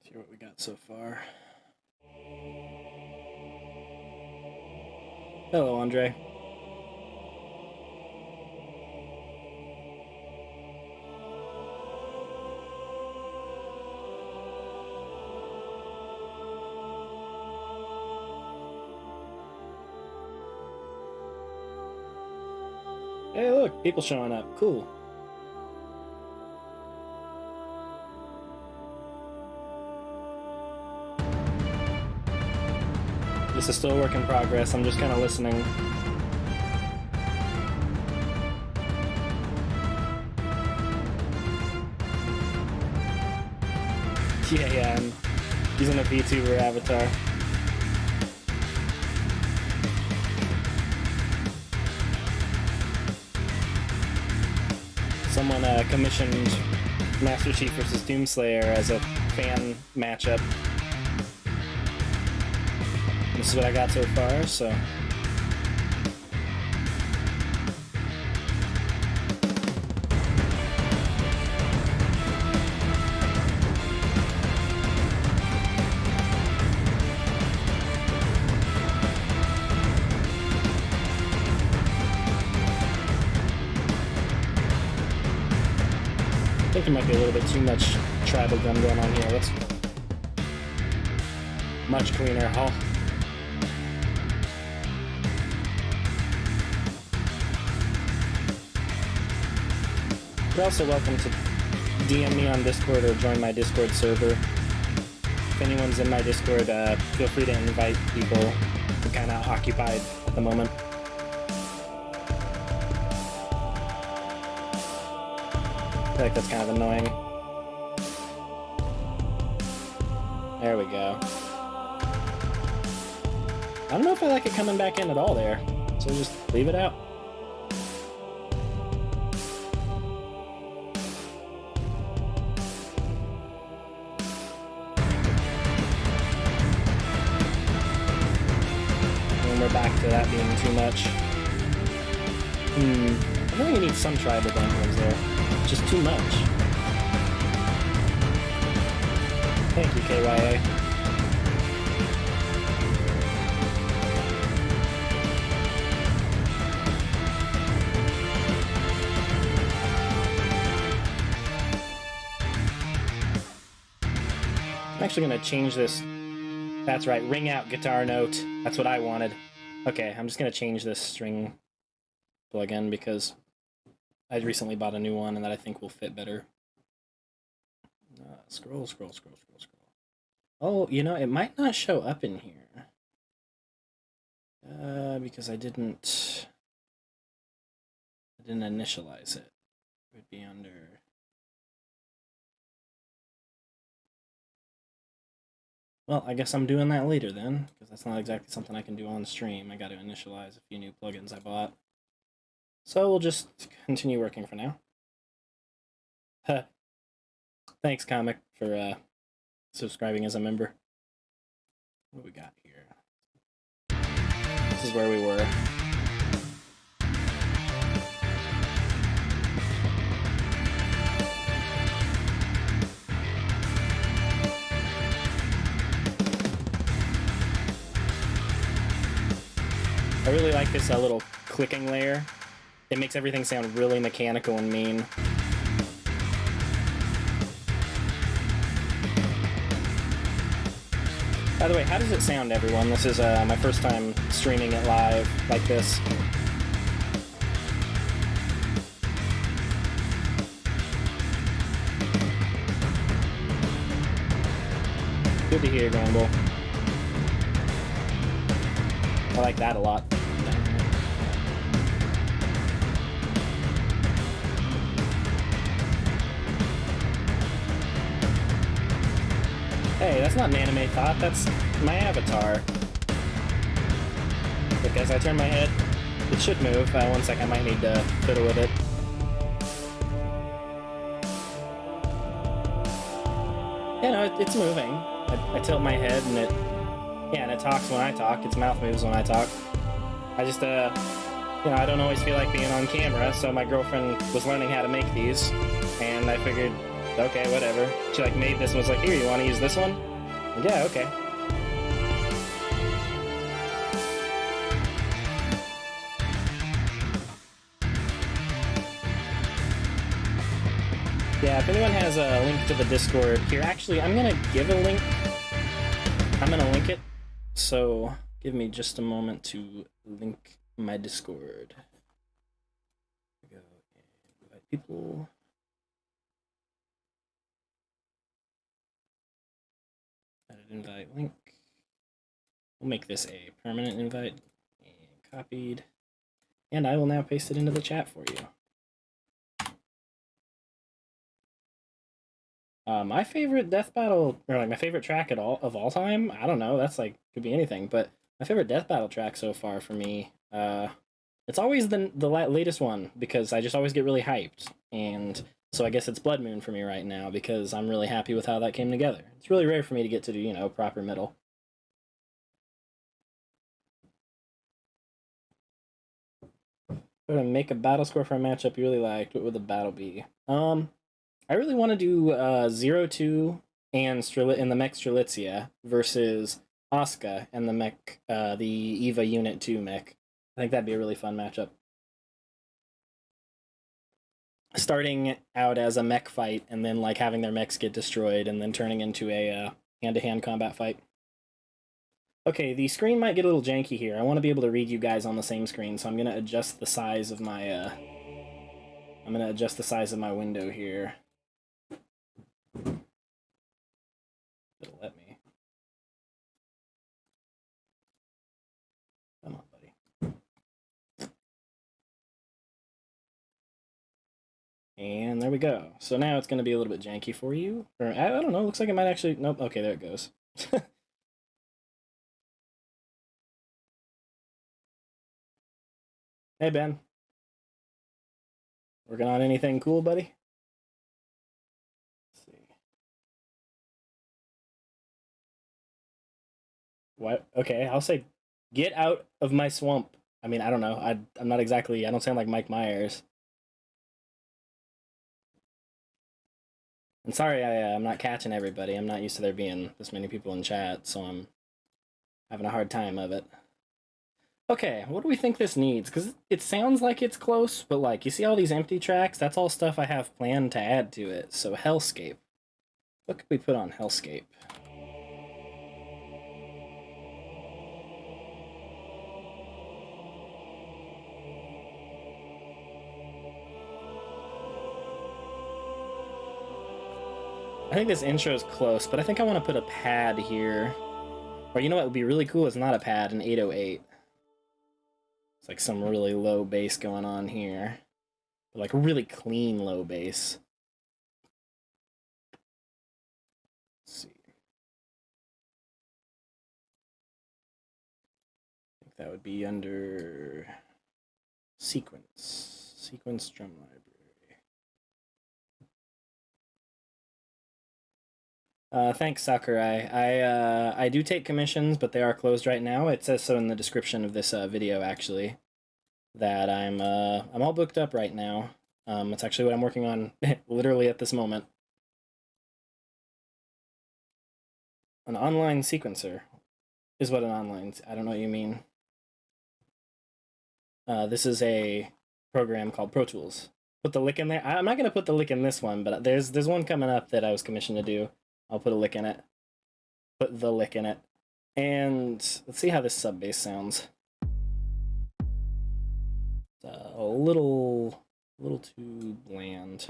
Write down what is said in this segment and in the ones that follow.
See what we got so far. Hello, Andre. Hey, look, people showing up. Cool. This is still a work in progress. I'm just kind of listening. Yeah, I'm using a Vtuber avatar. Someone commissioned Master Chief vs. Doomslayer as a fan matchup. This is what I got so far, so... I think there might be a little bit too much tribal gun going on here. Let's... Much cleaner. Oh. You're also welcome to DM me on Discord or join my Discord server. If anyone's in my Discord, feel free to invite people. I'm kind of occupied at the moment. I feel like that's kind of annoying. There we go. I don't know if I like it coming back in at all there, so just leave it out. Back to that being too much. I know you need some tribal bundles there. Just too much. Thank you, KYA. I'm actually going to change this. That's right, ring out guitar note. That's what I wanted. Okay, I'm just going to change this string plugin because I recently bought a new one and that I think will fit better. Scroll. Oh, you know, it might not show up in here. Because I didn't initialize it. It would be under... Well, I guess I'm doing that later then, because that's not exactly something I can do on stream. I got to initialize a few new plugins I bought. So we'll just continue working for now. Thanks, Comic, for subscribing as a member. What we got here? This is where we were. I really like this little clicking layer. It makes everything sound really mechanical and mean. By the way, how does it sound, everyone? This is my first time streaming it live like this. Good to hear, Gramble. I like that a lot. Hey, that's not an anime thought, that's my avatar. Look, as I turn my head, it should move. One sec, I might need to fiddle with it. Yeah, no, it's moving. I tilt my head and it... Yeah, and it talks when I talk. Its mouth moves when I talk. I just, you know, I don't always feel like being on camera, so my girlfriend was learning how to make these, and I figured, Okay, whatever. She like made this and was like, here, you want to use this one? Yeah, okay. Yeah, if anyone has a link to the Discord here, actually, I'm gonna give a link. I'm gonna link it. So give me just a moment to link my Discord. Go and invite people. Added invite link. We'll make this a permanent invite. And copied. And I will now paste it into the chat for you. My favorite death battle, or like my favorite track of all time, I don't know, that's like, could be anything, but my favorite death battle track so far for me, it's always the latest one, because I just always get really hyped, and so I guess it's Blood Moon for me right now, because I'm really happy with how that came together. It's really rare for me to get to do, you know, proper middle. To make a battle score for a matchup you really liked, what would the battle be? I really want to do 0-2 and the mech Strelitzia versus Asuka and the mech, the EVA Unit 2 mech. I think that'd be a really fun matchup. Starting out as a mech fight and then like having their mechs get destroyed and then turning into a hand-to-hand combat fight. Okay, the screen might get a little janky here. I want to be able to read you guys on the same screen, so I'm going to adjust the size of my window here. It'll let me. Come on, buddy. And there we go. So now it's going to be a little bit janky for you. Or, I don't know, looks like it might actually... Nope, okay, there it goes. Hey, Ben. Working on anything cool, buddy? Let's see. What? Okay, I'll say, get out of my swamp. I mean, I don't know. I'm not exactly... I don't sound like Mike Myers. And sorry, I'm not catching everybody. I'm not used to there being this many people in chat, so I'm having a hard time of it. Okay, what do we think this needs? Because it sounds like it's close, but like, you see all these empty tracks? That's all stuff I have planned to add to it. So Hellscape. What could we put on Hellscape? I think this intro is close, but I think I want to put a pad here. Or you know what would be really cool is not a pad, an 808. It's like some really low bass going on here. But like a really clean low bass. Let's see. I think that would be under Sequence. Sequence drum library. Thanks, Sakurai. I do take commissions, but they are closed right now. It says so in the description of this video, actually, that I'm all booked up right now. It's actually what I'm working on literally at this moment. An online sequencer is what an online... I don't know what you mean. This is a program called Pro Tools. Put the lick in there. I'm not going to put the lick in this one, but there's one coming up that I was commissioned to do. I'll put a lick in it. Put the lick in it. And let's see how this sub bass sounds. It's a little too bland.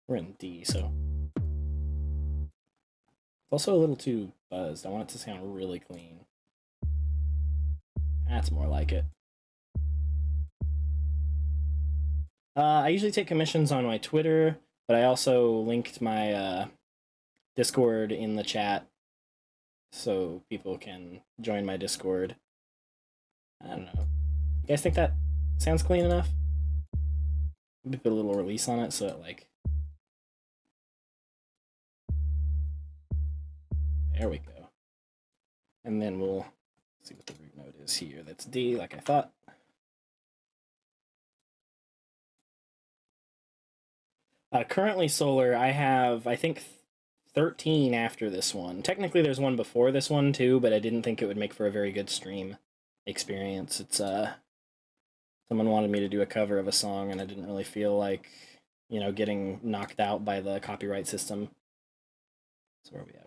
We're in D, so it's also a little too buzzed. I want it to sound really clean. That's more like it. I usually take commissions on my Twitter, but I also linked my Discord in the chat so people can join my Discord. I don't know. You guys think that sounds clean enough? Maybe put a little release on it so it like... There we go. And then we'll see what the root note is here. That's D, like I thought. Currently solar, I have, I think, 13 after this one. Technically, there's one before this one, too, but I didn't think it would make for a very good stream experience. Someone wanted me to do a cover of a song, and I didn't really feel like, getting knocked out by the copyright system. So where are we at?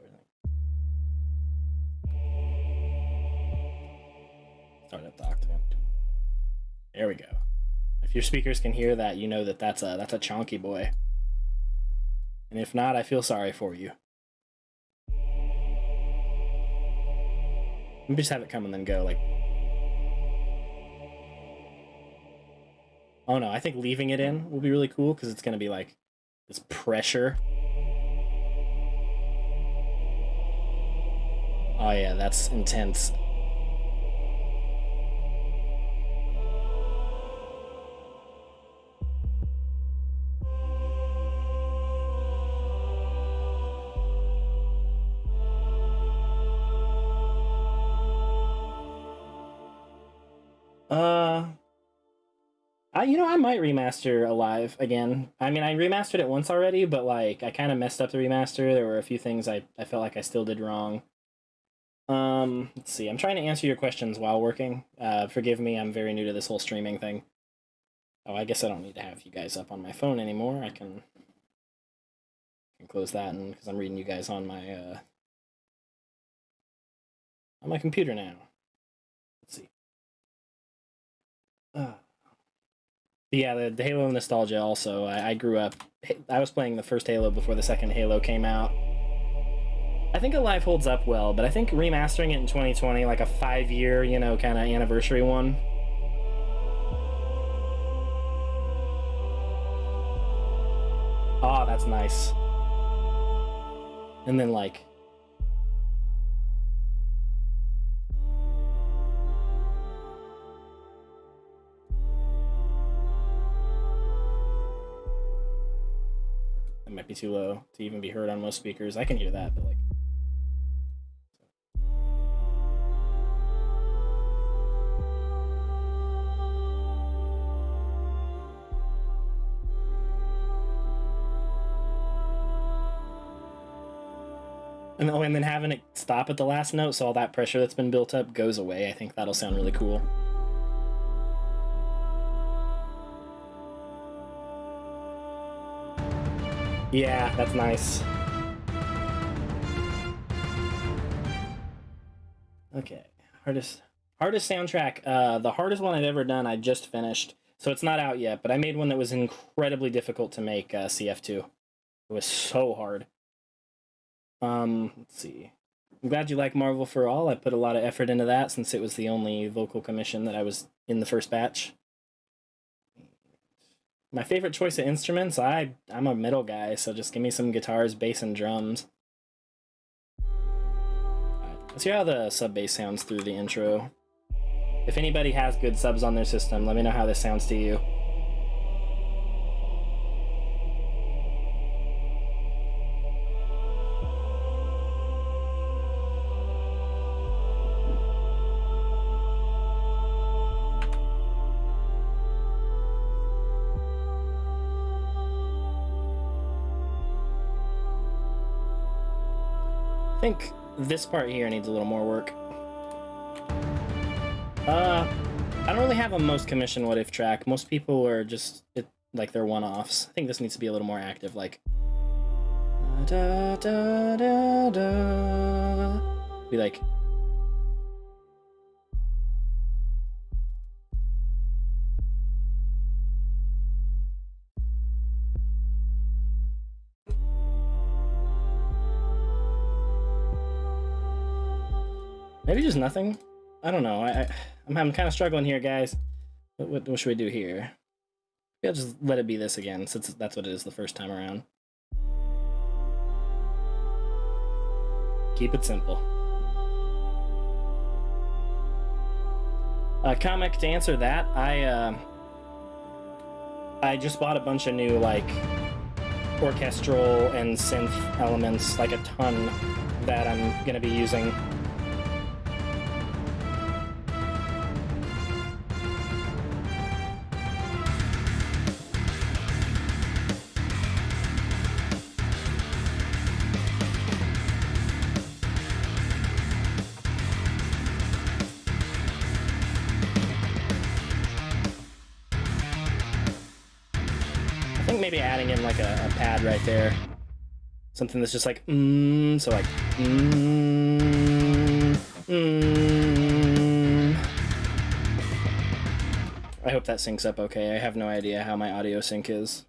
Start up the octagon. There we go. If your speakers can hear that, you know that that's a chonky boy. And if not, I feel sorry for you. Let me just have it come and then go, like... Oh no, I think leaving it in will be really cool, because it's going to be like this pressure. Oh yeah, that's intense. I might remaster Alive again. I mean, I remastered it once already, but, like, I kind of messed up the remaster. There were a few things I felt like I still did wrong. Let's see. I'm trying to answer your questions while working. Forgive me, I'm very new to this whole streaming thing. Oh, I guess I don't need to have you guys up on my phone anymore. I can close that, and because I'm reading you guys on my computer now. Let's see. Yeah, the Halo nostalgia also. I grew up... I was playing the first Halo before the second Halo came out. I think Alive holds up well, but I think remastering it in 2020, like a 5-year, kind of anniversary one... Oh, that's nice. And then, like... Might be too low to even be heard on most speakers. I can hear that, but like... And then having it stop at the last note, so all that pressure that's been built up goes away. I think that'll sound really cool. Yeah, that's nice. Okay, hardest soundtrack. The hardest one I've ever done, I just finished. So it's not out yet, but I made one that was incredibly difficult to make, CF2. It was so hard. Let's see. I'm glad you like Marvel for All. I put a lot of effort into that since it was the only vocal commission that I was in the first batch. My favorite choice of instruments, I'm a metal guy, so just give me some guitars, bass, and drums. Right, let's hear how the sub bass sounds through the intro. If anybody has good subs on their system, let me know how this sounds to you. I think this part here needs a little more work. I don't really have a most commission what if track. Most people are just like they're one-offs. I think this needs to be a little more active, like da, da, da, da. Be like maybe just nothing. I don't know. I'm kind of struggling here, guys. What should we do here? Maybe I'll just let it be this again, since that's what it is the first time around. Keep it simple. Comic, to answer that, I just bought a bunch of new, like, orchestral and synth elements, like a ton, that I'm gonna be using. maybe adding in like a pad right there. Something that's just like, so like, I hope that syncs up okay. I have no idea how my audio sync is.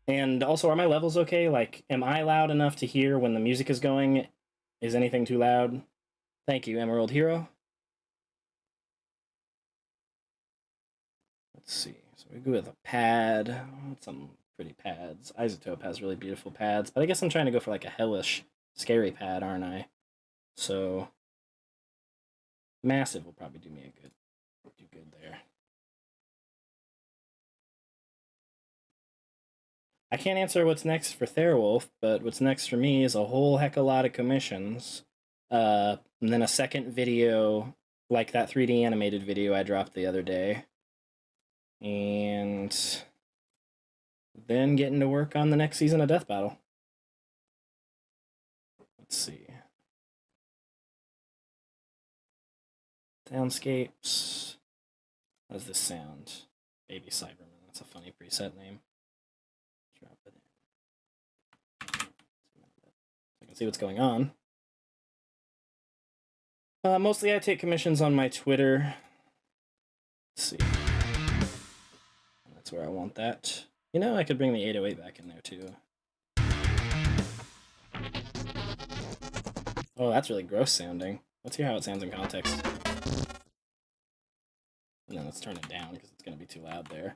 And also, are my levels okay? Like, am I loud enough to hear when the music is going? Is anything too loud? Thank you, Emerald Hero. Let's see. So we go with a pad. Some pretty pads. Isotope has really beautiful pads, but I guess I'm trying to go for like a hellish, scary pad, aren't I? So massive will probably do me do good there. I can't answer what's next for Therewolf, but what's next for me is a whole heck of a lot of commissions. And then a second video, like that 3D animated video I dropped the other day. And then getting to work on the next season of Death Battle. Let's see. Soundscapes. How does this sound? Baby Cyberman. That's a funny preset name. Drop it in. I can see what's going on. Mostly I take commissions on my Twitter. Let's see. That's where I want that. You know, I could bring the 808 back in there too. Oh, that's really gross sounding. Let's hear how it sounds in context. And then let's turn it down because it's going to be too loud there.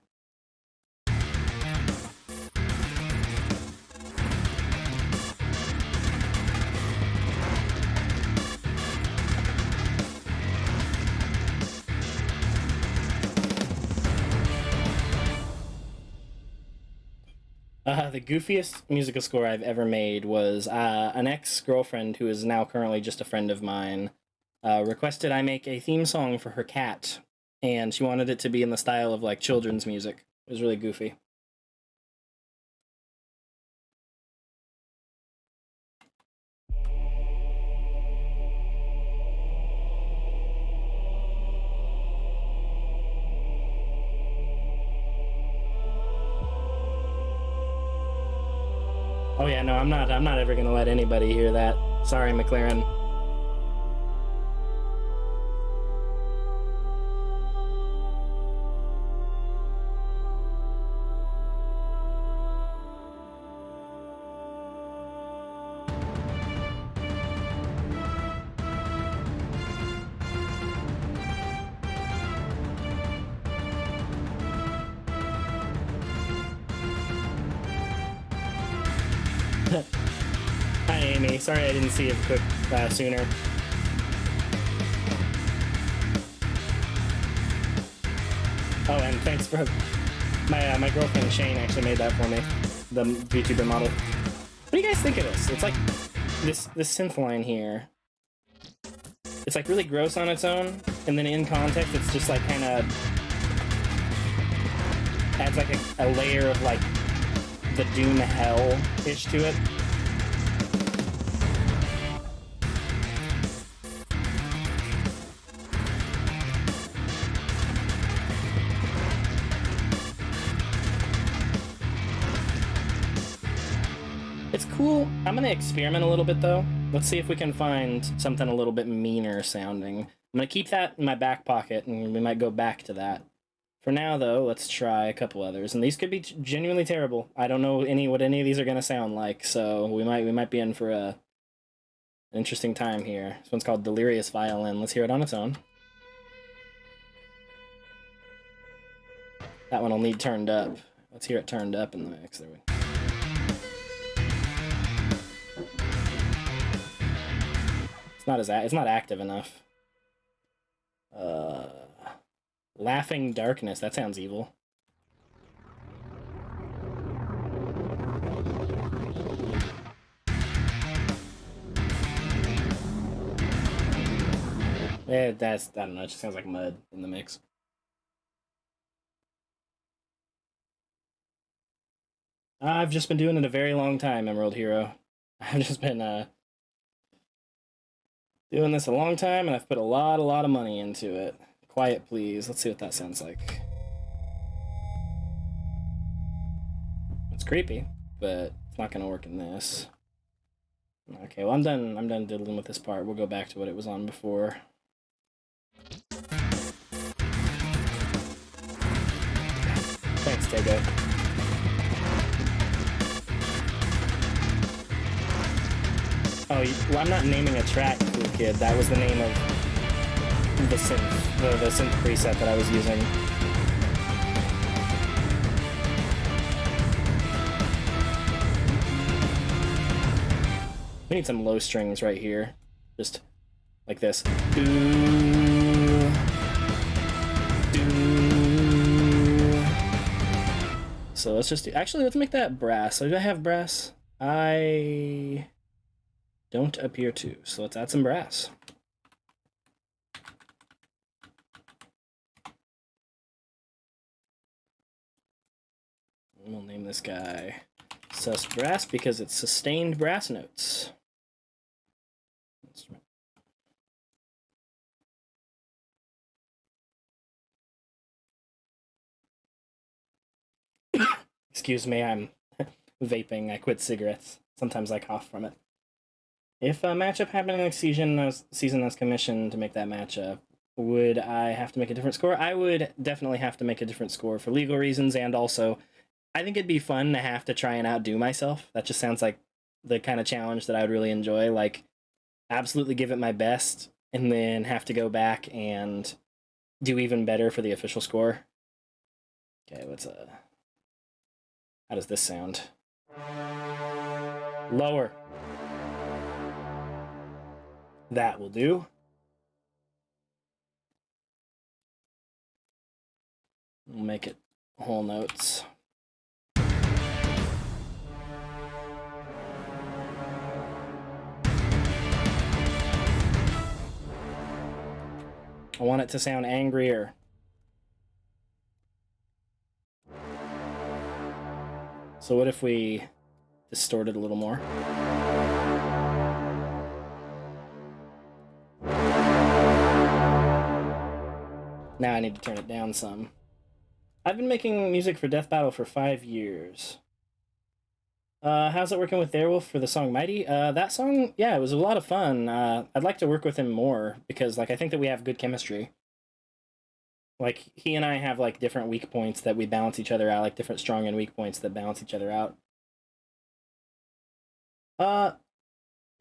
The goofiest musical score I've ever made was an ex-girlfriend who is now currently just a friend of mine requested I make a theme song for her cat, and she wanted it to be in the style of like children's music. It was really goofy. Oh yeah, no, I'm not ever gonna let anybody hear that. Sorry, McLaren. Hi, Amy. Sorry I didn't see you quick sooner. Oh, and thanks for my girlfriend Shane actually made that for me, the Vtuber model. What do you guys think of this? It's like this synth line here. It's like really gross on its own, and then in context, it's just like kind of adds like a layer of like the doom hell-ish to it. It's cool. I'm gonna experiment a little bit though. Let's see if we can find something a little bit meaner sounding. I'm gonna keep that in my back pocket, and we might go back to that. For now, though, let's try a couple others, and these could be genuinely terrible. I don't know what any of these are gonna sound like, so we might be in for an interesting time here. This one's called Delirious Violin. Let's hear it on its own. That one will need turned up. Let's hear it turned up in the mix. There we go. It's not active enough. Laughing Darkness. That sounds evil. I don't know. It just sounds like mud in the mix. I've just been doing it a very long time, Emerald Hero. I've just been doing this a long time, and I've put a lot of money into it. Quiet, please. Let's see what that sounds like. It's creepy, but it's not gonna work in this. Okay, well I'm done diddling with this part. We'll go back to what it was on before. Thanks, Tego. Oh, well, I'm not naming a track, cool kid. That was the name of the synth preset that I was using. We need some low strings right here. Just like this. Doo, doo. So let's just do... Actually, let's make that brass. So do I have brass? I don't appear to. So let's add some brass. And we'll name this guy Sus Brass because it's sustained brass notes. Excuse me, I'm vaping. I quit cigarettes. Sometimes I cough from it. If a matchup happening next season as commissioned to make that matchup, would I have to make a different score? I would definitely have to make a different score for legal reasons, and also I think it'd be fun to have to try and outdo myself. That just sounds like the kind of challenge that I would really enjoy. Like, absolutely give it my best, and then have to go back and do even better for the official score. Okay, how does this sound? Lower. That will do. We'll make it whole notes. I want it to sound angrier. So what if we distort it a little more? Now I need to turn it down some. I've been making music for Death Battle for 5 years. How's it working with Airwolf for the song Mighty? That song, yeah, it was a lot of fun. I'd like to work with him more because, like, I think that we have good chemistry. Like, he and I have, like, different weak points that we balance each other out, like different strong and weak points that balance each other out.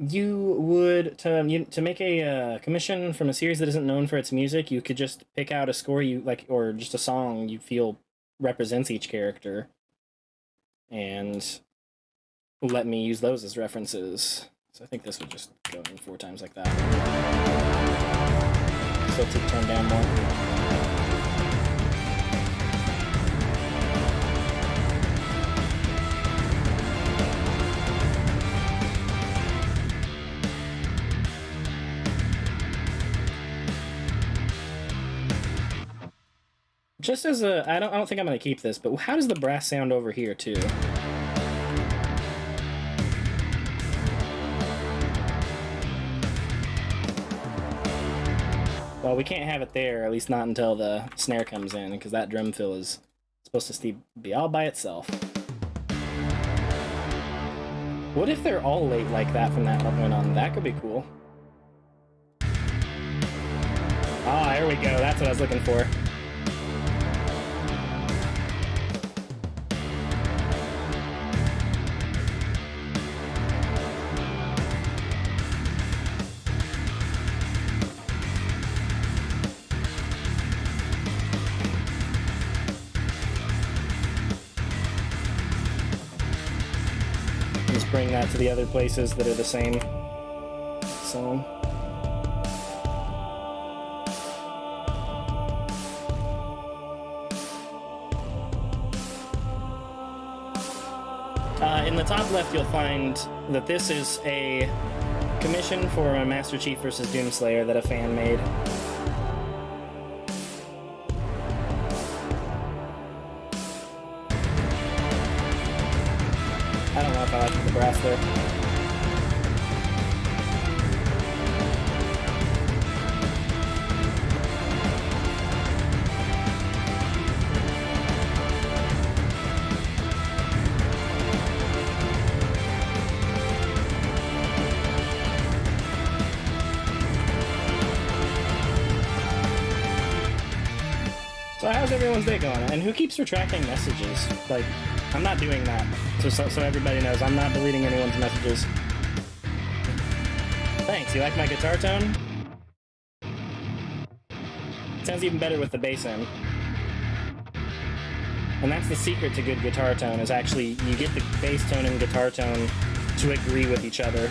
You would, to make a commission from a series that isn't known for its music, you could just pick out a score you like, or just a song you feel represents each character, and let me use those as references. So I think this would just go in 4 times like that. So to turn down more. Just as a, I don't think I'm gonna keep this, but how does the brass sound over here too? Well, we can't have it there, at least not until the snare comes in, because that drum fill is supposed to be all by itself. What if they're all late like that from that point on? That could be cool. Ah, here we go. That's what I was looking for. Bring that to the other places that are the same song. In the top left, you'll find that this is a commission for a Master Chief vs. Doomslayer that a fan made. I don't know if I like the brass there. So how's everyone's day going? And who keeps retracting messages? Like, I'm not doing that. So everybody knows, I'm not deleting anyone's messages. Thanks, you like my guitar tone? Sounds even better with the bass in. And that's the secret to good guitar tone, is actually you get the bass tone and guitar tone to agree with each other.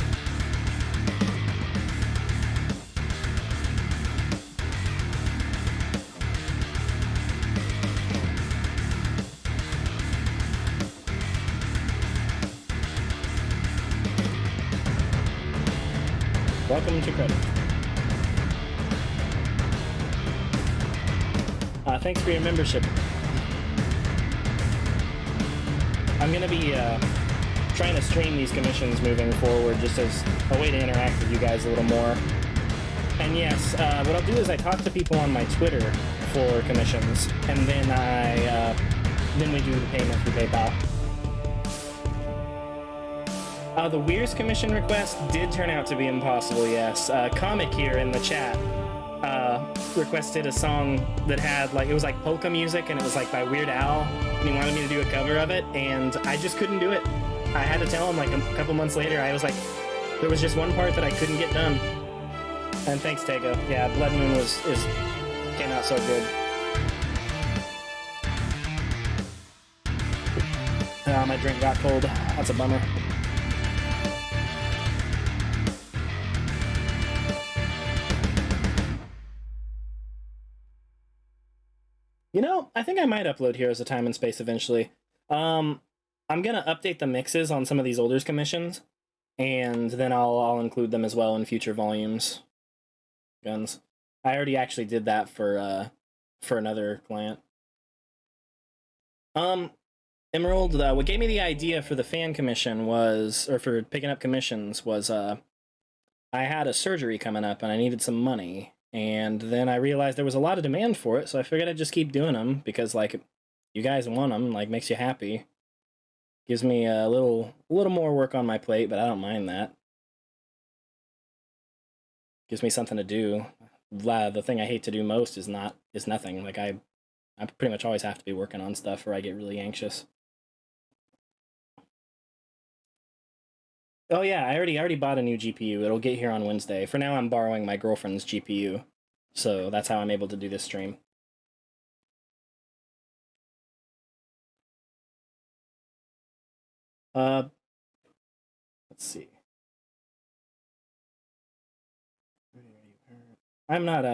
Welcome to credit. Thanks for your membership. I'm going to be trying to stream these commissions moving forward just as a way to interact with you guys a little more. And yes, what I'll do is I talk to people on my Twitter for commissions, and then then we do the payment through PayPal. The Weirs commission request did turn out to be impossible, yes. Comic here in the chat requested a song that had, like, it was like polka music, and it was like by Weird Al, and he wanted me to do a cover of it, and I just couldn't do it. I had to tell him, like, a couple months later, I was like, there was just one part that I couldn't get done. And thanks, Tego. Yeah, Blood Moon came out so good. My drink got cold. That's a bummer. You know, I think I might upload Heroes of Time and Space eventually. I'm gonna update the mixes on some of these older commissions, and then I'll include them as well in future volumes. Guns. I already actually did that for another client. Emerald, what gave me the idea for the fan commission was, or for picking up commissions, was I had a surgery coming up and I needed some money. And then I realized there was a lot of demand for it, so I figured I'd just keep doing them because, like, you guys want them, like, makes you happy. Gives me a little more work on my plate, but I don't mind that. Gives me something to do. The thing I hate to do most is nothing. Like, I pretty much always have to be working on stuff or I get really anxious. Oh yeah, I already bought a new GPU. It'll get here on Wednesday. For now, I'm borrowing my girlfriend's GPU, so that's how I'm able to do this stream. Let's see. I'm not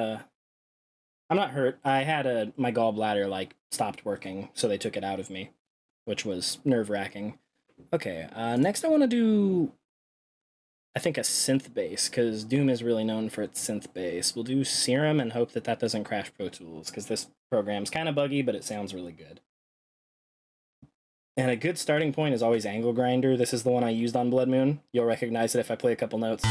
hurt. I had my gallbladder, like, stopped working, so they took it out of me, which was nerve-wracking. Okay, next I want to do, I think, a synth bass, because Doom is really known for its synth bass. We'll do Serum and hope that doesn't crash Pro Tools, because this program's kind of buggy, but it sounds really good. And a good starting point is always Angle Grinder. This is the one I used on Blood Moon. You'll recognize it if I play a couple notes.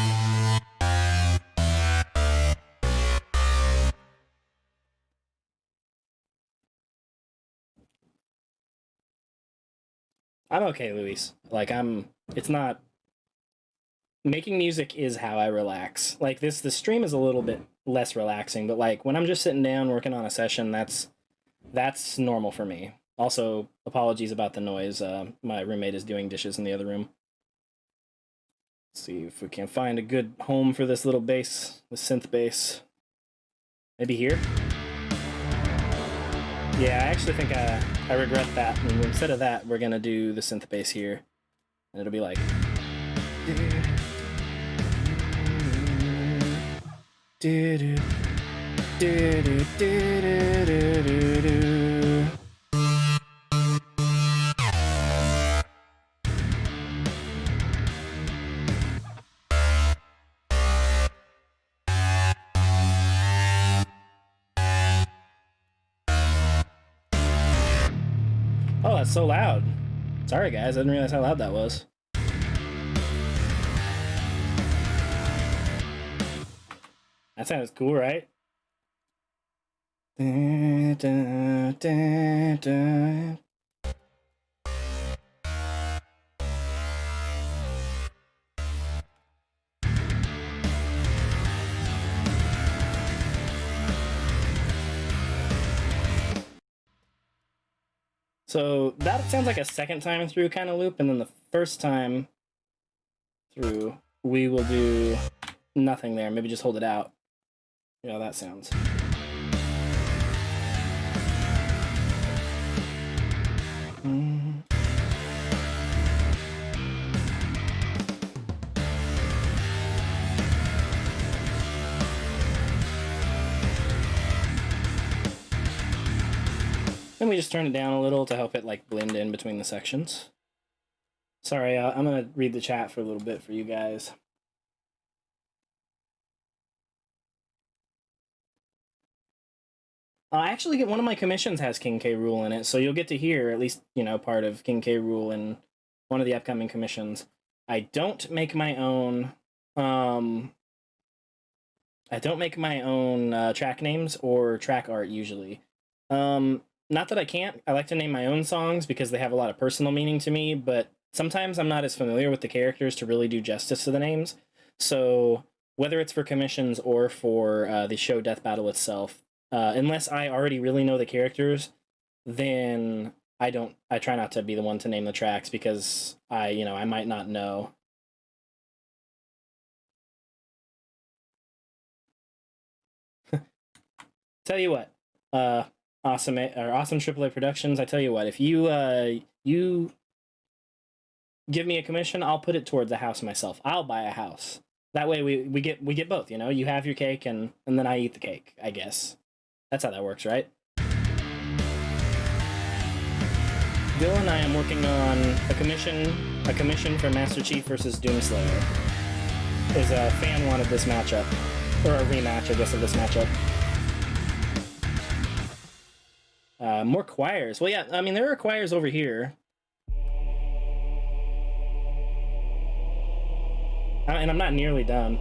I'm okay, Luis. Like, it's not... Making music is how I relax. Like, the stream is a little bit less relaxing, but, like, when I'm just sitting down working on a session, that's normal for me. Also, apologies about the noise. My roommate is doing dishes in the other room. Let's see if we can find a good home for this little bass, the synth bass. Maybe here? Yeah, I actually think I regret that. And instead of that, we're gonna do the synth bass here. And it'll be like... Oh, that's so loud. Sorry, guys. I didn't realize how loud that was. That sounds cool, right? So that sounds like a second time through kind of loop, and then the first time through, we will do nothing there. Maybe just hold it out. You know how that sounds. Then we just turn it down a little to help it like blend in between the sections. Sorry, I'm gonna read the chat for a little bit for you guys. Actually, one of my commissions has King K. Rool in it, so you'll get to hear at least, you know, part of King K. Rool in one of the upcoming commissions. I don't make my own. I don't make my own track names or track art usually. Not that I can't. I like to name my own songs because they have a lot of personal meaning to me, but sometimes I'm not as familiar with the characters to really do justice to the names. So whether it's for commissions or for the show Death Battle itself, unless I already really know the characters, then I try not to be the one to name the tracks because I might not know. Tell you what, awesome AAA Productions. I tell you what, if you give me a commission, I'll put it towards a house myself. I'll buy a house. That way we get both. You know, you have your cake and then I eat the cake. I guess that's how that works, right? Dylan, I am working on a commission for Master Chief versus Doomslayer. Is a fan wanted this matchup, or a rematch, I guess, of this matchup. More choirs. Well, yeah, I mean, there are choirs over here. And I'm not nearly done.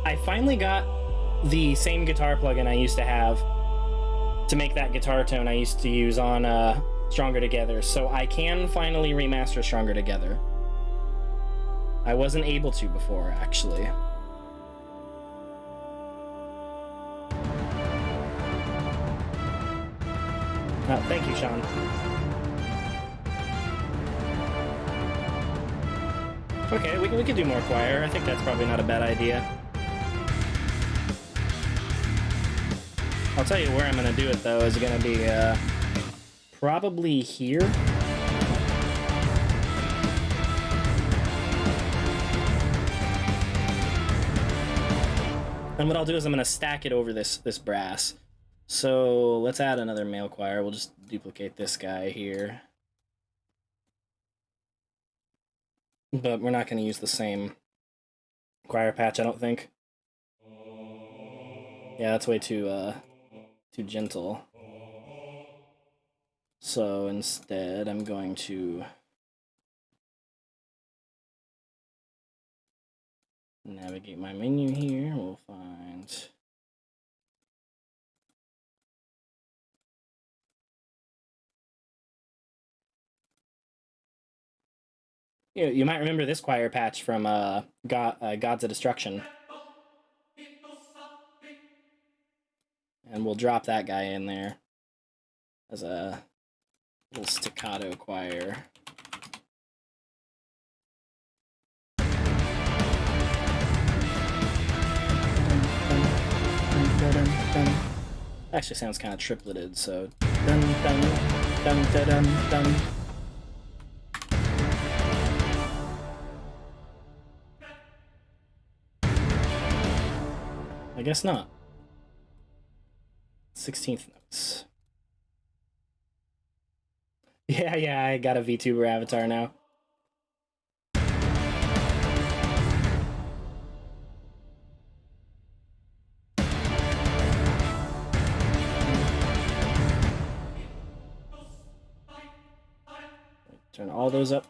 I finally got the same guitar plugin I used to have to make that guitar tone I used to use on Stronger Together, so I can finally remaster Stronger Together. I wasn't able to before, actually. Thank you, Sean. Okay, we could do more choir. I think that's probably not a bad idea. I'll tell you where I'm going to do it, though, is going to be probably here. And what I'll do is I'm going to stack it over this brass. So let's add another male choir. We'll just duplicate this guy here. But we're not going to use the same choir patch, I don't think. Yeah, that's way too gentle. So instead, I'm going to navigate my menu here. We'll find... You might remember this choir patch from Gods of Destruction. And we'll drop that guy in there as a little staccato choir. Actually sounds kind of tripleted, so dun dun dun dun dun dun. I guess not. 16th notes. Yeah, I got a VTuber avatar now. Turn all those up,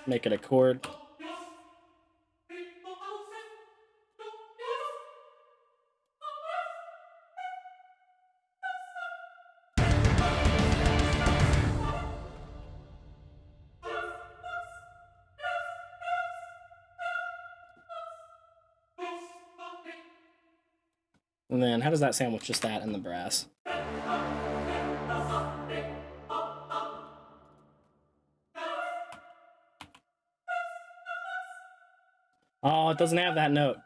make it a chord. And then how does that sound with just that and the brass? Oh, it doesn't have that note.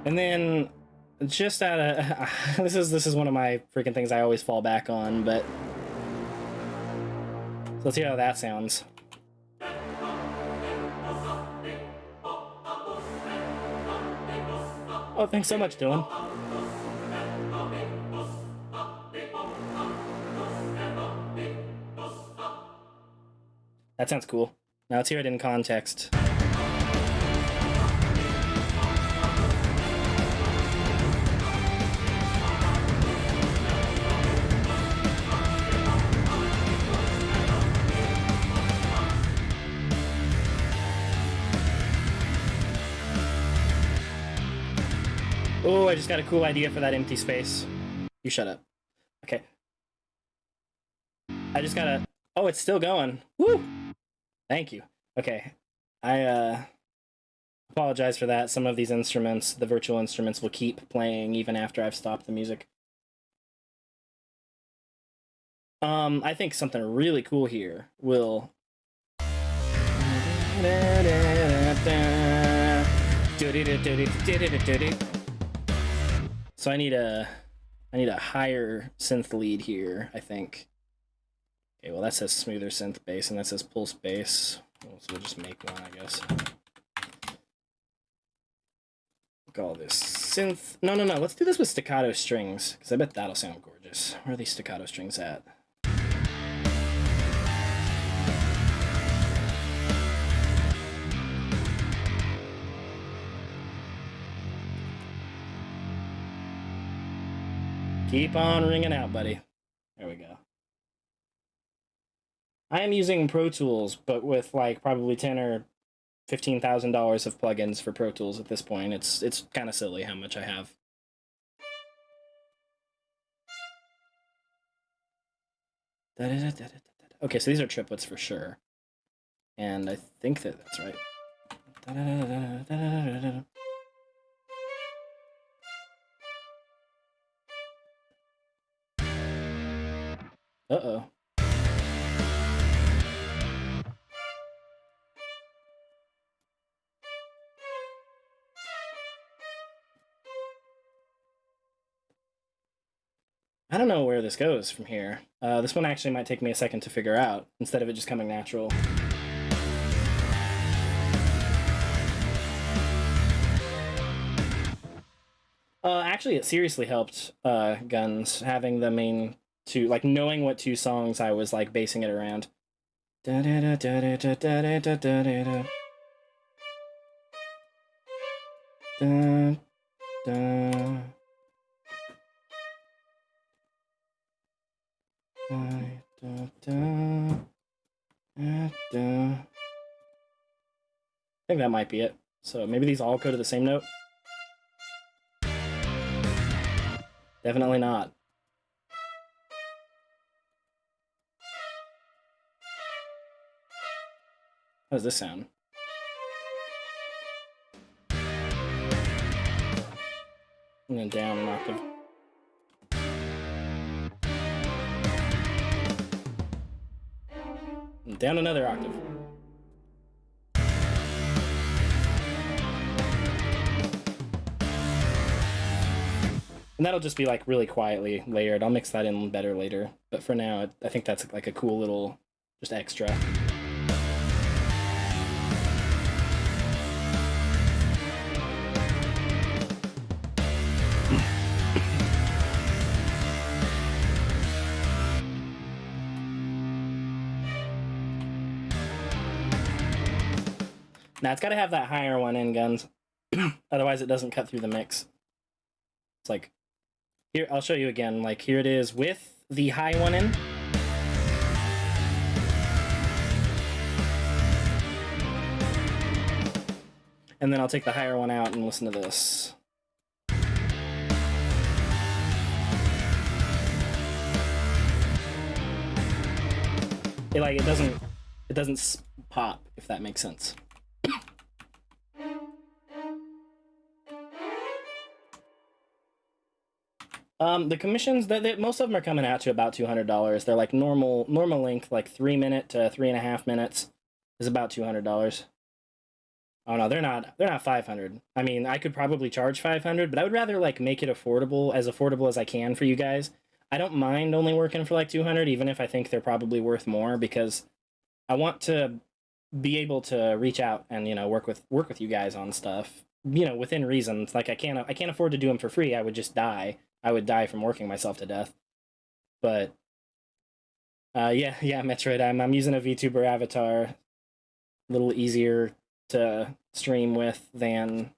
And then just out of this is one of my freaking things I always fall back on, but so let's hear how that sounds. Oh, thanks so much, Dylan. That sounds cool. Now let's hear it in context. Oh, I just got a cool idea for that empty space. You shut up. Okay. I just gotta... Oh, it's still going. Woo! Thank you. Okay. I apologize for that. Some of these instruments, the virtual instruments, will keep playing even after I've stopped the music. I think something really cool here will... So I need a higher synth lead here, I think. Okay, well that says smoother synth bass and that says pulse bass. Well, so we'll just make one, I guess. We'll call this synth. No, let's do this with staccato strings, because I bet that'll sound gorgeous. Where are these staccato strings at? Keep on ringing out, buddy. There we go. I am using Pro Tools, but with like probably $10,000 or $15,000 of plugins for Pro Tools at this point. It's kind of silly how much I have. Okay, so these are triplets for sure, and I think that's right. Uh-oh. I don't know where this goes from here. This one actually might take me a second to figure out, instead of it just coming natural. Actually, it seriously helped Guns, having the main two, like knowing what two songs I was like basing it around. I think that might be it. So maybe these all go to the same note? Definitely not. How does this sound? And then down an octave. And down another octave. And that'll just be like really quietly layered. I'll mix that in better later. But for now, I think that's like a cool little just extra. Now it's got to have that higher one in, Guns. Otherwise it doesn't cut through the mix. It's like, here, I'll show you again. Like, here it is with the high one in. and then I'll take the higher one out and listen to this. It doesn't pop, if that makes sense. The commissions, most of them are coming out to about $200. They're like normal length, like 3 minute to 3.5 minutes is about $200. Oh no, they're not 500. I mean, I could probably charge 500, but I would rather like make it affordable as I can for you guys. I don't mind only working for like 200, even if I think they're probably worth more, because I want to be able to reach out and, you know, work with you guys on stuff, you know, within reasons. Like I can't afford to do them for free. I would just die. I would die from working myself to death. But yeah, Metroid. I'm using a VTuber avatar. A little easier to stream with than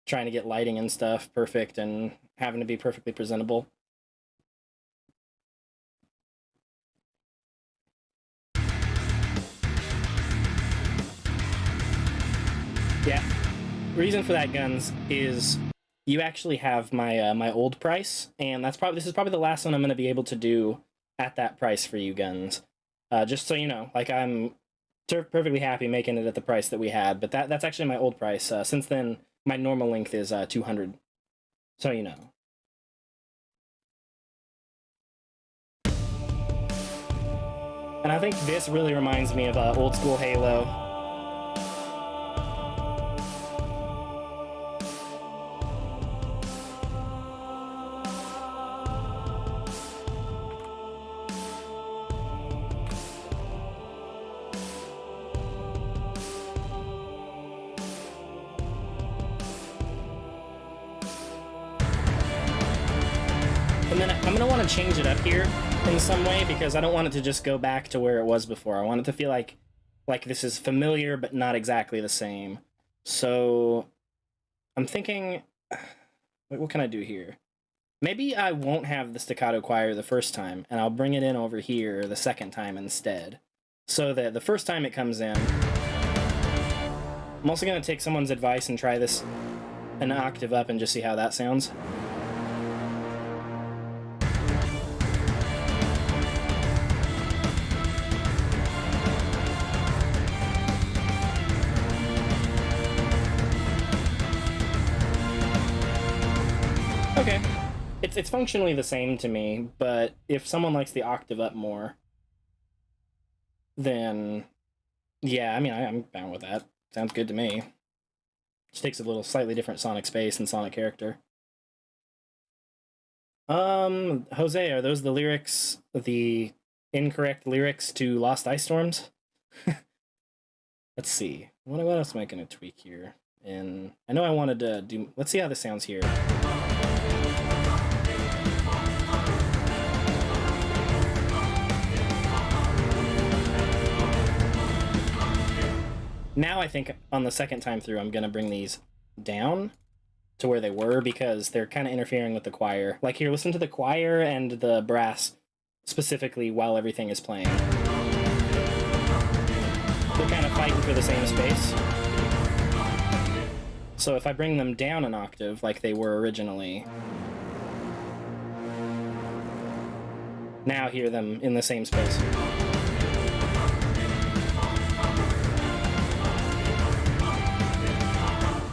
trying to get lighting and stuff perfect and having to be perfectly presentable. Yeah. Reason for that, Guns, is you actually have my my old price, and this is probably the last one I'm going to be able to do at that price for you, Guns. Just so you know, like I'm perfectly happy making it at the price that we had, but that's actually my old price. Since then, my normal length is 200. So you know. And I think this really reminds me of old school Halo. And then I'm going to want to change it up here in some way, because I don't want it to just go back to where it was before. I want it to feel like this is familiar, but not exactly the same. So I'm thinking, what can I do here? Maybe I won't have the staccato choir the first time, and I'll bring it in over here the second time instead. So that the first time it comes in, I'm also going to take someone's advice and try this an octave up and just see how that sounds. Okay. It's functionally the same to me, but if someone likes the octave up more, then yeah, I mean, I'm down with that. Sounds good to me. Just takes a little slightly different sonic space and sonic character. Jose, are those the lyrics, the incorrect lyrics to Lost Ice Storms? Let's see. What else am I going to tweak here? And I know I wanted to do... Let's see how this sounds here. Now I think on the second time through, I'm going to bring these down to where they were, because they're kind of interfering with the choir. Like here, listen to the choir and the brass specifically while everything is playing. They're kind of fighting for the same space. So if I bring them down an octave like they were originally, now hear them in the same space.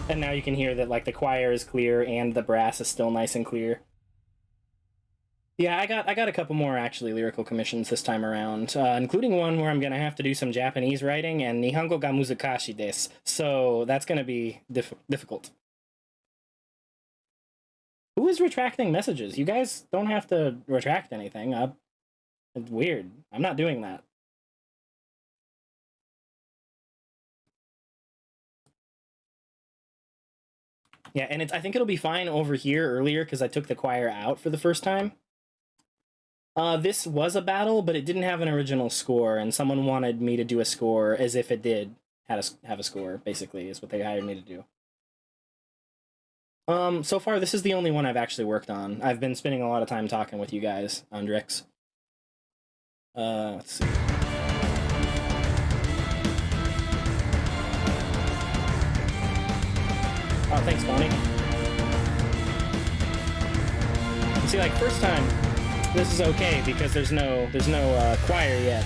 And now you can hear that like the choir is clear and the brass is still nice and clear. Yeah, I got a couple more actually lyrical commissions this time around, including one where I'm gonna have to do some Japanese writing, and Nihongo ga muzakashi desu. So that's gonna be difficult. Who is retracting messages? You guys don't have to retract anything. It's weird. I'm not doing that. Yeah, and I think it'll be fine over here earlier because I took the choir out for the first time. This was a battle, but it didn't have an original score, and someone wanted me to do a score as if it did have a score, basically, is what they hired me to do. So far, this is the only one I've actually worked on. I've been spending a lot of time talking with you guys on Drix. Let's see. Oh, thanks, Bonnie. And see, like, first time, this is okay because there's no choir yet.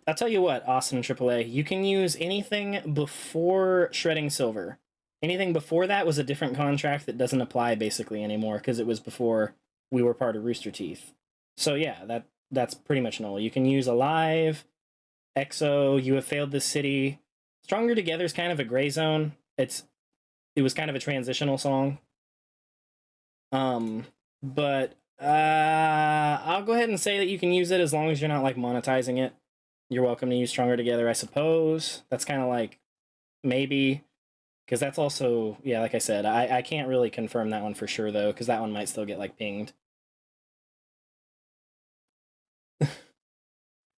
I'll tell you what, Austin and AAA, you can use anything before shredding silver. Anything before that was a different contract that doesn't apply basically anymore because it was before we were part of Rooster Teeth. So yeah, that's pretty much null. You can use Alive, EXO, You Have Failed This City. Stronger Together is kind of a gray zone. It was kind of a transitional song. But I'll go ahead and say that you can use it as long as you're not like monetizing it. You're welcome to use Stronger Together, I suppose. That's kind of like maybe, because that's also, yeah, like I said, I can't really confirm that one for sure though, because that one might still get like pinged.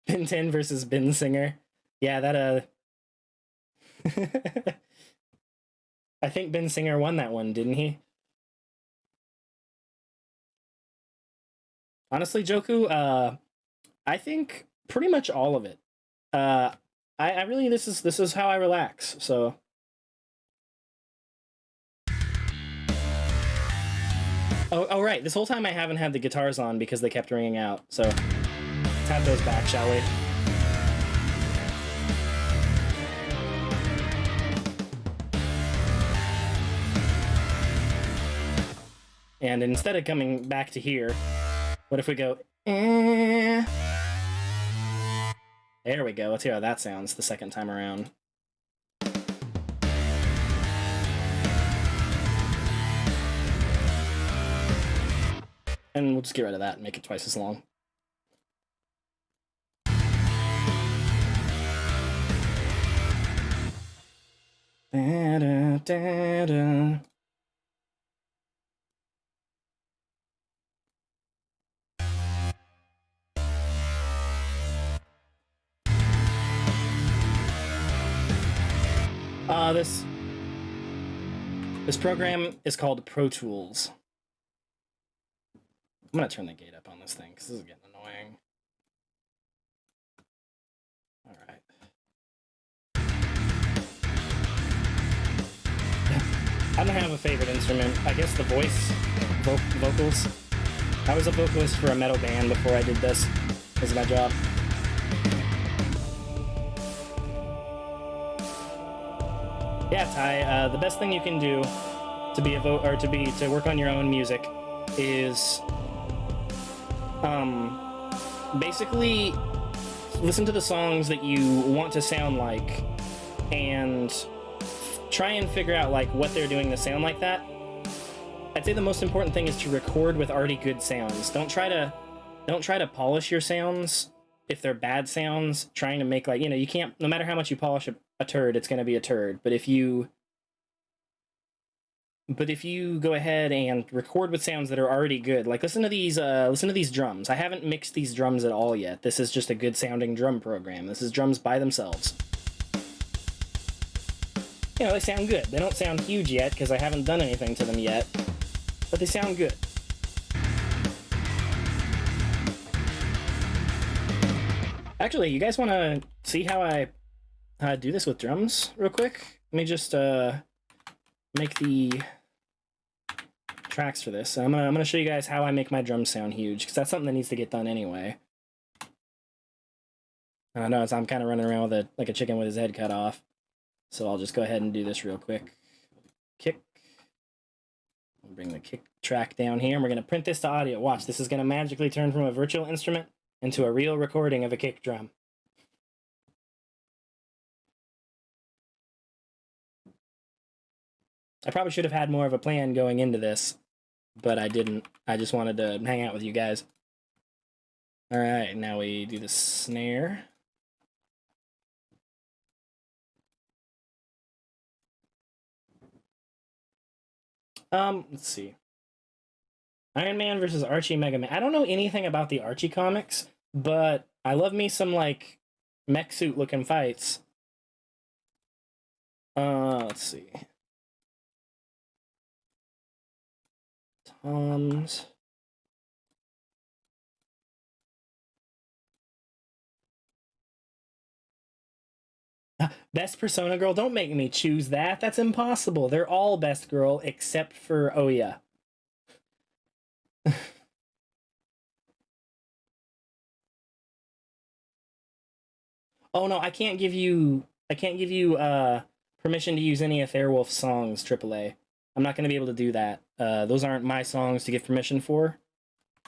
Ben 10 versus Ben Singer. Yeah, that I think Ben Singer won that one, didn't he? Honestly, Joku, I think pretty much all of it. I really this is how I relax. So oh right, this whole time I haven't had the guitars on because they kept ringing out. So let's have those back, shall we? And instead of coming back to here, what if we go, eh? There we go. Let's hear how that sounds the second time around. And we'll just get rid of that and make it twice as long. Da, da, da, da. This program is called Pro Tools. I'm gonna turn the gate up on this thing because this is getting annoying. All right. I don't have a favorite instrument. I guess the voice, vocals. I was a vocalist for a metal band before I did this. This is my job. Yeah, Ty. The best thing you can do to be to work on your own music is basically listen to the songs that you want to sound like and try and figure out like what they're doing to sound like that. I'd say the most important thing is to record with already good sounds. Don't try to polish your sounds if they're bad sounds, trying to make like, you can't, no matter how much you polish a turd, it's going to be a turd. But if you go ahead and record with sounds that are already good, like listen to these drums. I haven't mixed these drums at all yet. This is just a good sounding drum program. This is drums by themselves. They sound good. They don't sound huge yet because I haven't done anything to them yet, but they sound good. Actually, you guys want to see how I do this with drums real quick? Let me just make the tracks for this. I'm gonna show you guys how I make my drums sound huge, because that's something that needs to get done anyway. I know I'm kind of running around with like a chicken with his head cut off, so I'll just go ahead and do this real quick. Kick. We'll bring the kick track down here, and we're gonna print this to audio. Watch, this is gonna magically turn from a virtual instrument into a real recording of a kick drum. I probably should have had more of a plan going into this, but I didn't. I just wanted to hang out with you guys. All right, now we do the snare. Let's see. Iron Man versus Archie Mega Man. I don't know anything about the Archie comics, but I love me some, like, mech suit looking fights. Let's see. Tom's. Best Persona girl? Don't make me choose that. That's impossible. They're all best girl except for Oya. Oh no, I can't give you permission to use any of Fairwolf's songs, AAA. I'm not going to be able to do that. Those aren't my songs to give permission for.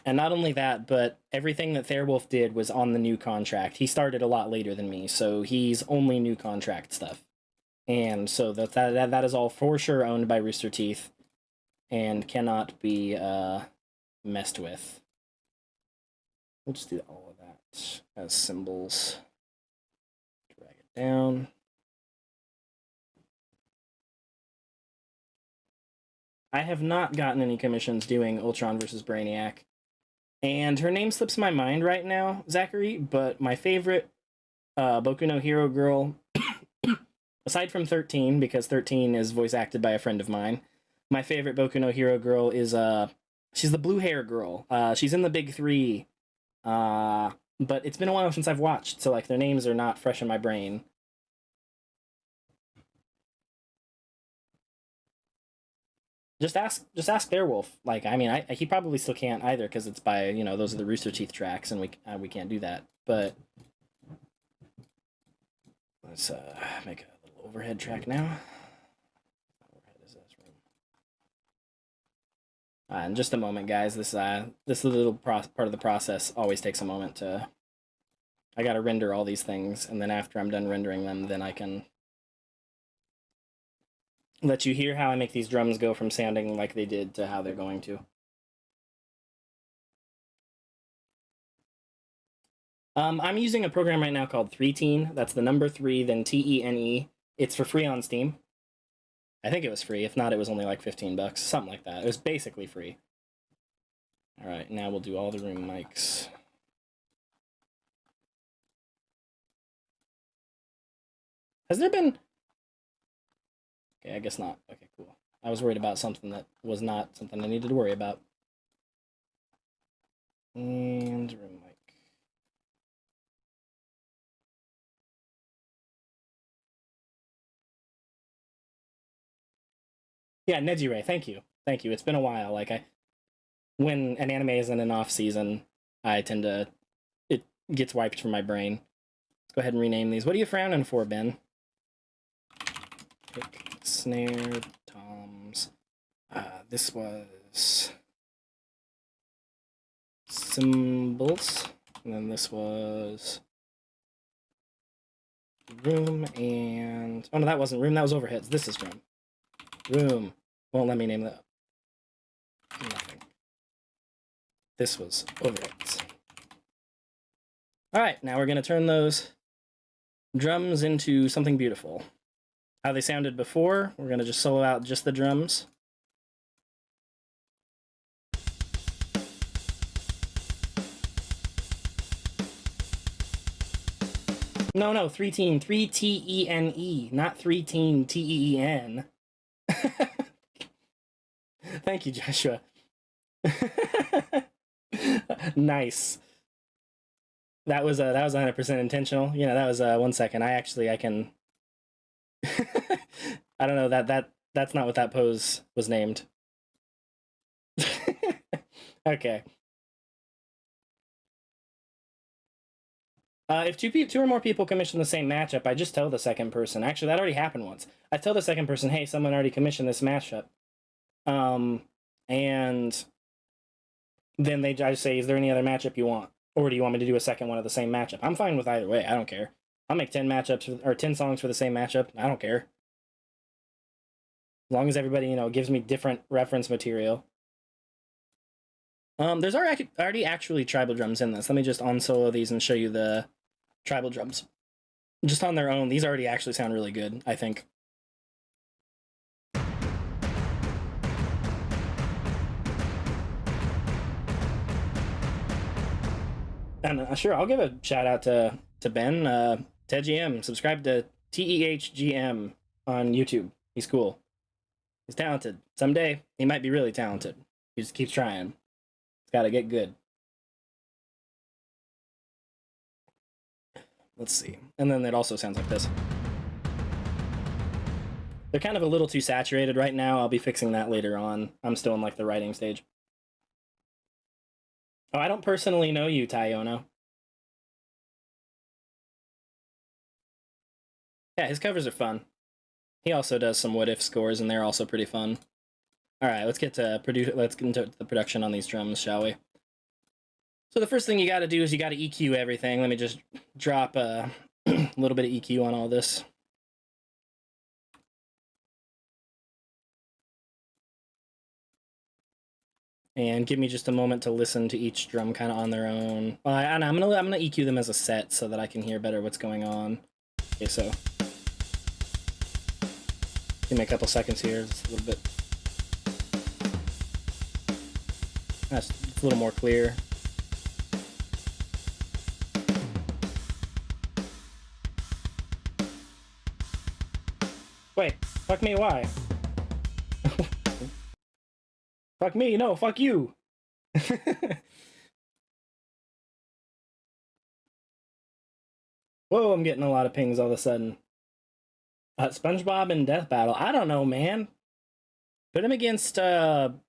And not only that, but everything that Fairwolf did was on the new contract. He started a lot later than me, so he's only new contract stuff. And so that is all for sure owned by Rooster Teeth and cannot be messed with. We'll just do all of that as symbols. Drag it down. I have not gotten any commissions doing Ultron versus Brainiac. And her name slips my mind right now, Zachary, but my favorite Boku no Hero girl, aside from 13, because 13 is voice acted by a friend of mine, my favorite Boku no Hero girl is, she's the blue hair girl. She's in the big three, but it's been a while since I've watched, so like their names are not fresh in my brain. Just ask Beowulf. Like, I mean, he probably still can't either because it's by, you know, those are the Rooster Teeth tracks, and we can't do that. But let's make a little overhead track now. Overhead is this room. In just a moment, guys. This little part of the process always takes a moment to. I gotta render all these things, and then after I'm done rendering them, then I can let you hear how I make these drums go from sounding like they did to how they're going to. I'm using a program right now called 3Teen. That's the number 3, then Tene. It's for free on Steam. I think it was free. If not, it was only like $15, something like that. It was basically free. All right, now we'll do all the room mics. Has there been... Okay, I guess not. Okay, cool. I was worried about something that was not something I needed to worry about. And room mic. Yeah, Nejire, thank you. Thank you. It's been a while. Like, when an anime is in an off season, I tend to... It gets wiped from my brain. Let's go ahead and rename these. What are you frowning for, Ben? Pick, snare, toms. This was... Symbols. And then this was... Room and... Oh, no, that wasn't room. That was overheads. This is room. Room. Won't let me name that. Nothing. This was overheads. Alright, now we're going to turn those drums into something beautiful. How they sounded before, we're going to just solo out just the drums. No, 3Teen, 3Tene, not 3Teen, Teen. Thank you, Joshua. Nice. That was 100% intentional. You know, that was 1 second. I can. I don't know that's not what that pose was named. Okay. If two or more people commission the same matchup, I just tell the second person. Actually, that already happened once. I tell the second person, hey, someone already commissioned this matchup. And then I just say, is there any other matchup you want? Or do you want me to do a second one of the same matchup? I'm fine with either way. I don't care. I'll make 10 matchups or 10 songs for the same matchup. I don't care. As long as everybody, you know, gives me different reference material. There's already actually tribal drums in this. Let me just unsolo these and show you the tribal drums. Just on their own, these already actually sound really good, I think. And sure, I'll give a shout out to Ben, TedGM. Subscribe to TEHGM on YouTube. He's cool. He's talented. Someday, he might be really talented. He just keeps trying. He's got to get good. Let's see. And then it also sounds like this. They're kind of a little too saturated right now. I'll be fixing that later on. I'm still in like the writing stage. Oh, I don't personally know you, Tyono. Yeah, his covers are fun. He also does some what if scores, and they're also pretty fun. All right, let's get into the production on these drums, shall we? So the first thing you got to do is you got to EQ everything. Let me just drop a little bit of EQ on all this. And give me just a moment to listen to each drum kind of on their own. I'm gonna EQ them as a set so that I can hear better what's going on. Okay, so give me a couple seconds here, just a little bit. That's a little more clear. Wait, fuck me, why? Fuck me, no, fuck you! Whoa, I'm getting a lot of pings all of a sudden. SpongeBob in Death Battle. I don't know, man. Put him against some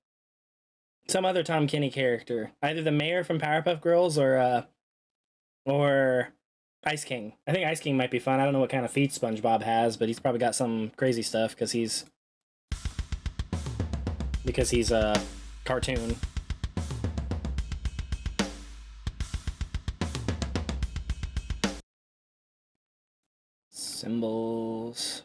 other Tom Kenny character. Either the mayor from Powerpuff Girls or Ice King. I think Ice King might be fun. I don't know what kind of feats SpongeBob has, but he's probably got some crazy stuff because he's a cartoon. Cymbals.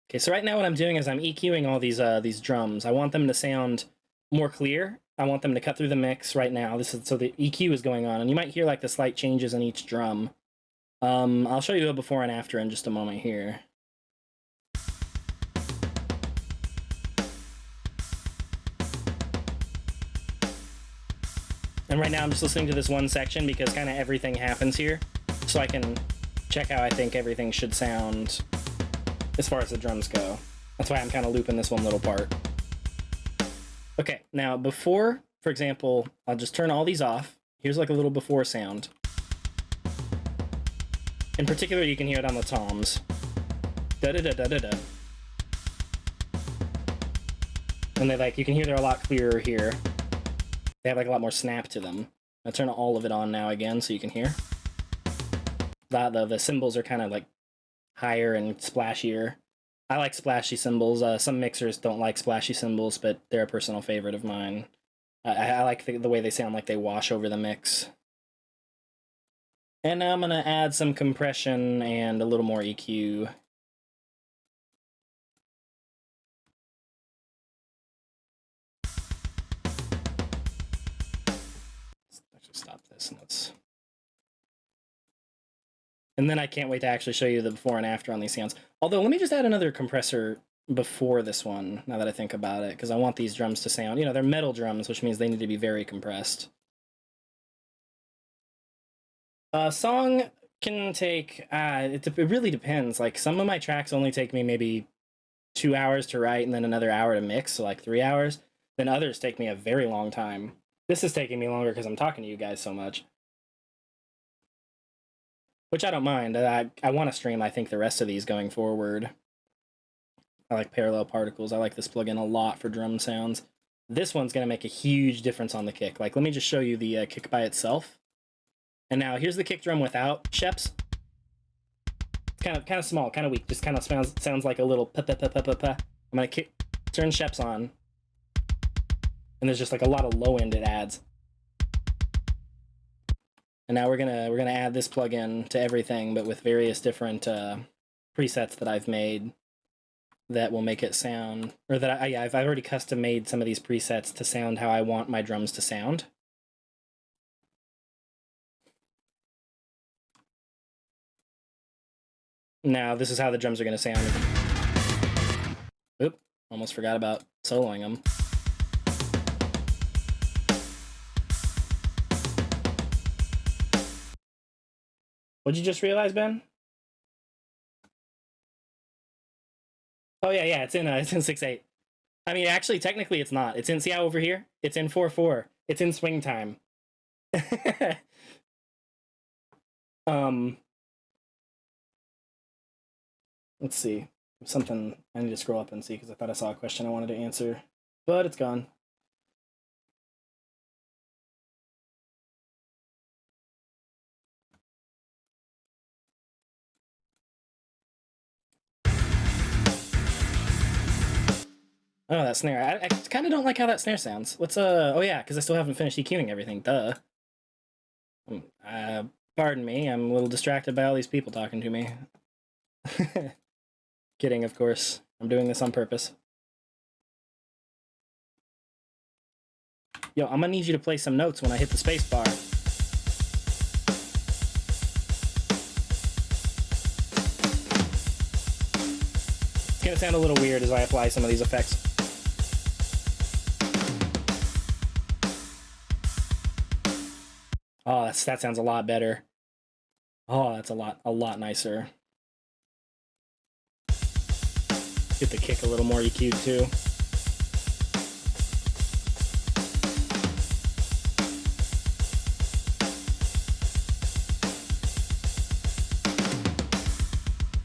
Okay, so right now what I'm doing is I'm EQing all these drums. I want them to sound more clear. I want them to cut through the mix right now. So the EQ is going on, and you might hear like the slight changes in each drum. I'll show you a before and after in just a moment here. And right now I'm just listening to this one section because kind of everything happens here. So I can check how I think everything should sound as far as the drums go. That's why I'm kind of looping this one little part. Okay, now before, for example, I'll just turn all these off. Here's like a little before sound. In particular, you can hear it on the toms. Da-da-da-da-da-da. And you can hear they're a lot clearer here. They have like a lot more snap to them. I'll turn all of it on now again so you can hear. The cymbals are kind of like higher and splashier. I like splashy cymbals. Some mixers don't like splashy cymbals, but they're a personal favorite of mine. I like the way they sound like they wash over the mix. And now I'm going to add some compression and a little more EQ. Let's actually stop this and let's... And then I can't wait to actually show you the before and after on these sounds. Although, let me just add another compressor before this one, now that I think about it, because I want these drums to sound, they're metal drums, which means they need to be very compressed. A song can take, it really depends. Like, some of my tracks only take me maybe 2 hours to write and then another hour to mix, so like 3 hours. Then others take me a very long time. This is taking me longer because I'm talking to you guys so much. Which I don't mind. I want to stream, I think, the rest of these going forward. I like parallel particles. I like this plugin a lot for drum sounds. This one's going to make a huge difference on the kick. Like, let me just show you the kick by itself. And now, here's the kick drum without Sheps. It's kind of small, kind of weak. Just kind of sounds like a little pa-pa-pa-pa-pa-pa. I'm going to turn Sheps on. And there's just like a lot of low end it adds. And now we're gonna add this plugin to everything, but with various different presets that I've made that will make it sound, or that I've already custom made some of these presets to sound how I want my drums to sound. Now this is how the drums are gonna sound. Oop, almost forgot about soloing them. What'd you just realize, Ben? Oh yeah, it's in 6/8. I mean, actually, technically, it's not. It's in, see how over here? It's in 4/4. It's in swing time. Let's see. Something I need to scroll up and see because I thought I saw a question I wanted to answer, but it's gone. Oh, that snare. I kind of don't like how that snare sounds. What's oh yeah, because I still haven't finished EQing everything. Duh. Pardon me. I'm a little distracted by all these people talking to me. Kidding, of course. I'm doing this on purpose. Yo, I'm gonna need you to play some notes when I hit the space bar. It's gonna sound a little weird as I apply some of these effects. Oh, that sounds a lot better. Oh, that's a lot nicer. Get the kick a little more EQ'd too.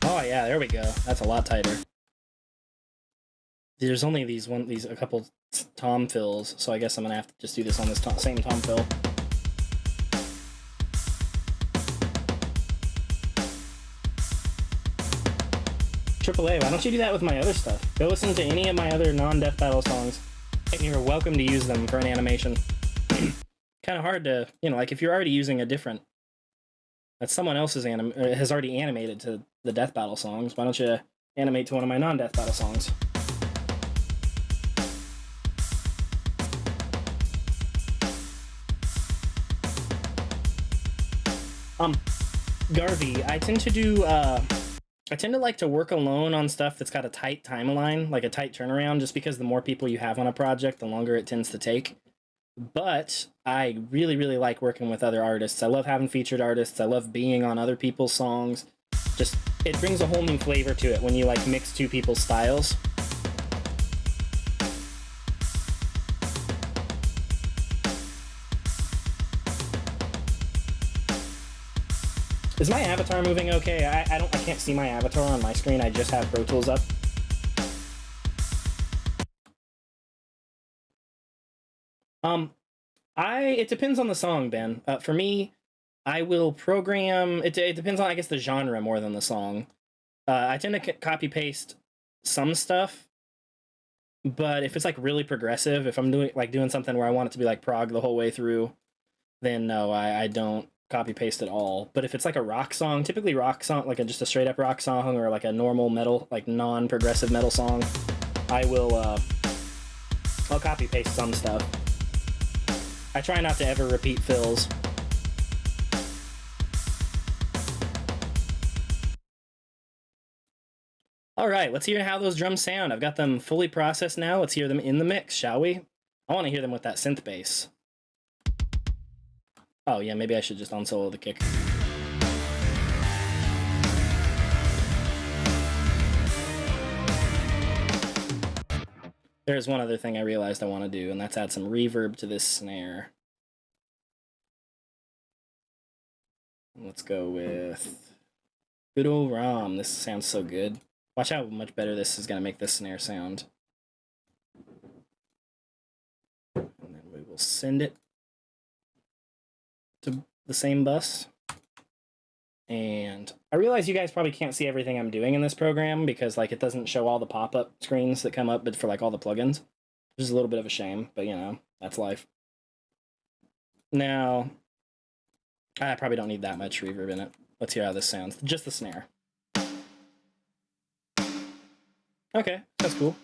Oh yeah, there we go. That's a lot tighter. There's only a couple tom fills, so I guess I'm gonna have to just do this on this same tom fill. AAA, why don't you do that with my other stuff? Go listen to any of my other non-death battle songs, and you're welcome to use them for an animation. Kind of hard to, like if you're already using a different, that someone else has already animated to the death battle songs, why don't you animate to one of my non-death battle songs? Garvey, I tend to like to work alone on stuff that's got a tight timeline, like a tight turnaround, just because the more people you have on a project, the longer it tends to take. But I really, really like working with other artists. I love having featured artists. I love being on other people's songs. Just, it brings a whole new flavor to it when you like mix two people's styles. Is my avatar moving okay? I can't see my avatar on my screen. I just have Pro Tools up. It depends on the song, Ben. For me, I will program. It depends on, I guess, the genre more than the song. I tend to copy paste some stuff, but if it's like really progressive, if I'm doing something where I want it to be like prog the whole way through, then no, I don't copy paste at all. But if it's like a rock song, typically rock song, like just a straight up rock song, or like a normal metal, like non-progressive metal song, I'll copy paste some stuff. I try not to ever repeat fills. All right, let's hear how those drums sound. I've got them fully processed now. Let's hear them in the mix, shall we? I want to hear them with that synth bass. Oh yeah, maybe I should just unsolo the kick. There's one other thing I realized I want to do, and that's add some reverb to this snare. Let's go with good old Rom. This sounds so good. Watch how much better this is going to make this snare sound. And then we will send it to the same bus. And I realize you guys probably can't see everything I'm doing in this program because like it doesn't show all the pop-up screens that come up, but for like all the plugins, which is a little bit of a shame, but that's life. Now, I probably don't need that much reverb in it. Let's hear how this sounds. Just the snare. Okay, that's cool.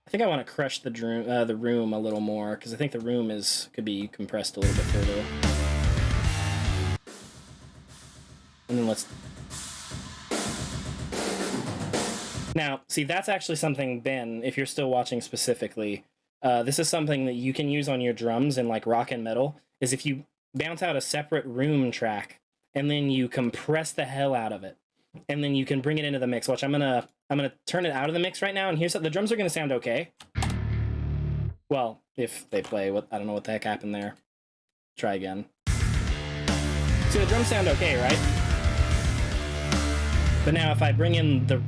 I think I want to crush the room a little more because I think the room could be compressed a little bit further. And then Now, see, that's actually something, Ben, if you're still watching specifically, this is something that you can use on your drums in like rock and metal, is if you bounce out a separate room track and then you compress the hell out of it. And then you can bring it into the mix. Watch, I'm gonna turn it out of the mix right now, and here's the drums are gonna sound okay. Well, if they play, I don't know what the heck happened there. Try again. See, the drums sound okay, right? But now if I bring in the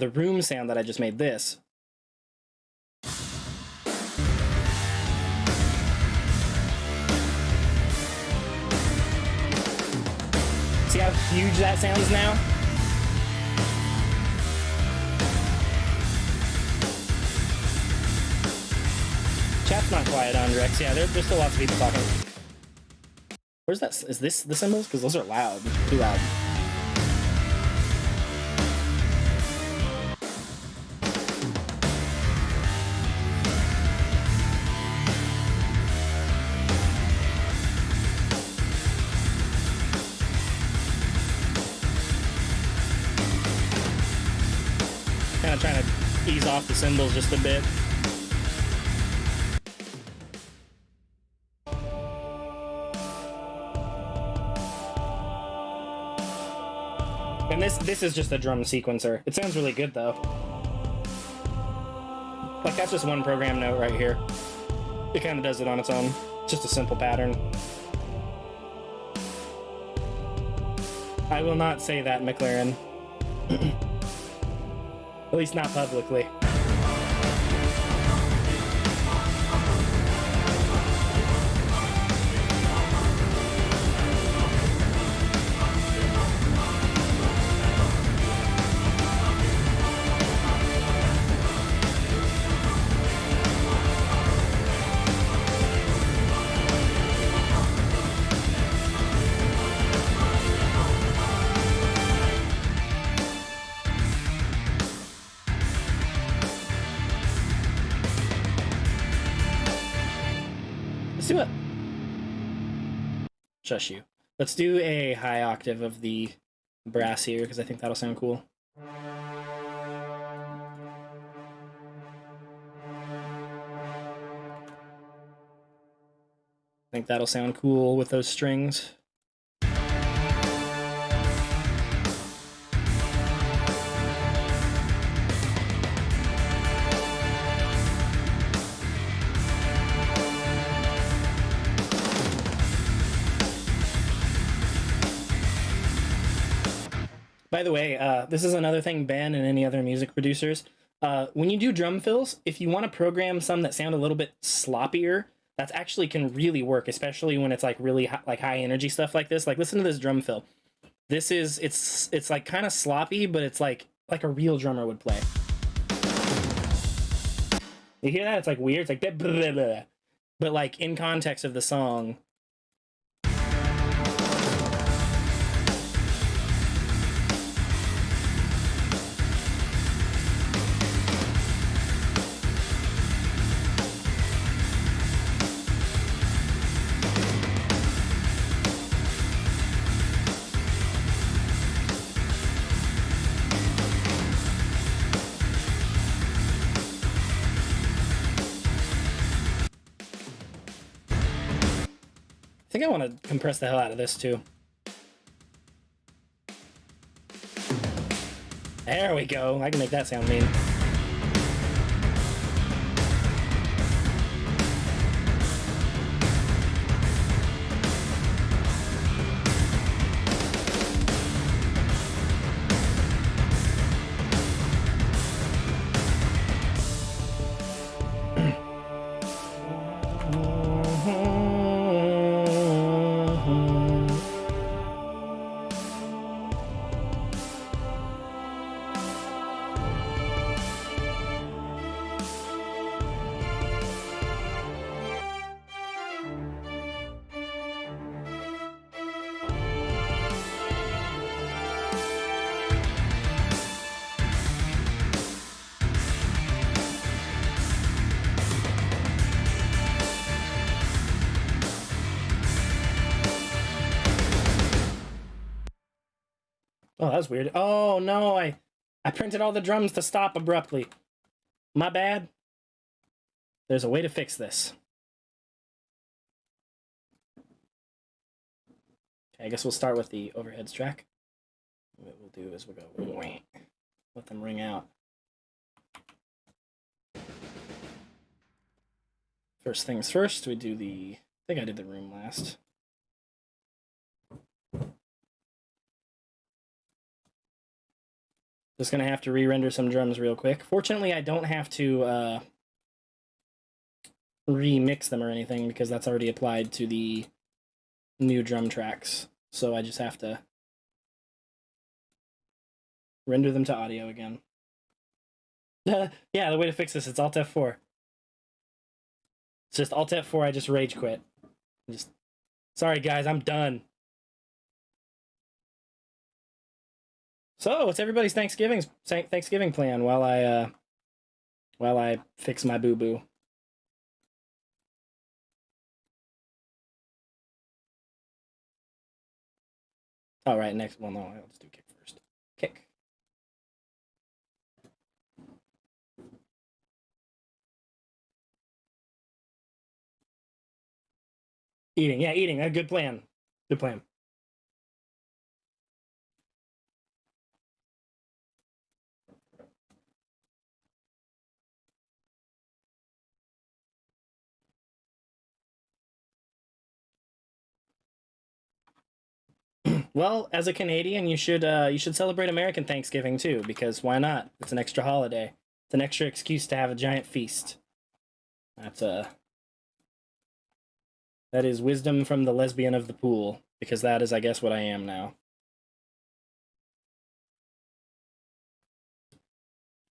room sound that I just made this. See how huge that sounds now? Chat's not quiet on Rex. Yeah, there's still lots of people talking. Where's that? Is this the cymbals? Because those are loud. Too loud. Kind of trying to ease off the cymbals just a bit. And this is just a drum sequencer. It sounds really good though. Like that's just one program note right here. It kind of does it on its own. Just a simple pattern. I will not say that, McLaren. At least not publicly. Let's do it. Shush you. Let's do a high octave of the brass here, because I think that'll sound cool. I think that'll sound cool with those strings. By the way, this is another thing, Ben and any other music producers. When you do drum fills, if you want to program some that sound a little bit sloppier, that actually can really work, especially when it's like really high energy stuff like this. Like listen to this drum fill. This is it's like kind of sloppy, but it's like a real drummer would play. You hear that? It's like weird. It's like blah, blah, blah. But like in context of the song. I think I want to compress the hell out of this too. There we go. I can make that sound mean. Oh, that was weird. Oh no, I printed all the drums to stop abruptly. My bad. There's a way to fix this. Okay, I guess we'll start with the overheads track. What we'll do is we'll go let them ring out. First things first, we do the... I think I did the room last. Just gonna have to re-render some drums real quick. Fortunately, I don't have to remix them or anything because that's already applied to the new drum tracks. So I just have to render them to audio again. Yeah, the way to fix this, it's Alt F4. It's just Alt F4, I just rage quit. Sorry guys, I'm done. So, what's everybody's Thanksgiving plan while I fix my boo-boo? All right, next. Well, no, I'll just do kick first. Kick. Eating, yeah, eating. A good plan. Good plan. Well, as a Canadian, you should celebrate American Thanksgiving too, because why not? It's an extra holiday. It's an extra excuse to have a giant feast. That is wisdom from the lesbian of the pool, because that is, I guess, what I am now.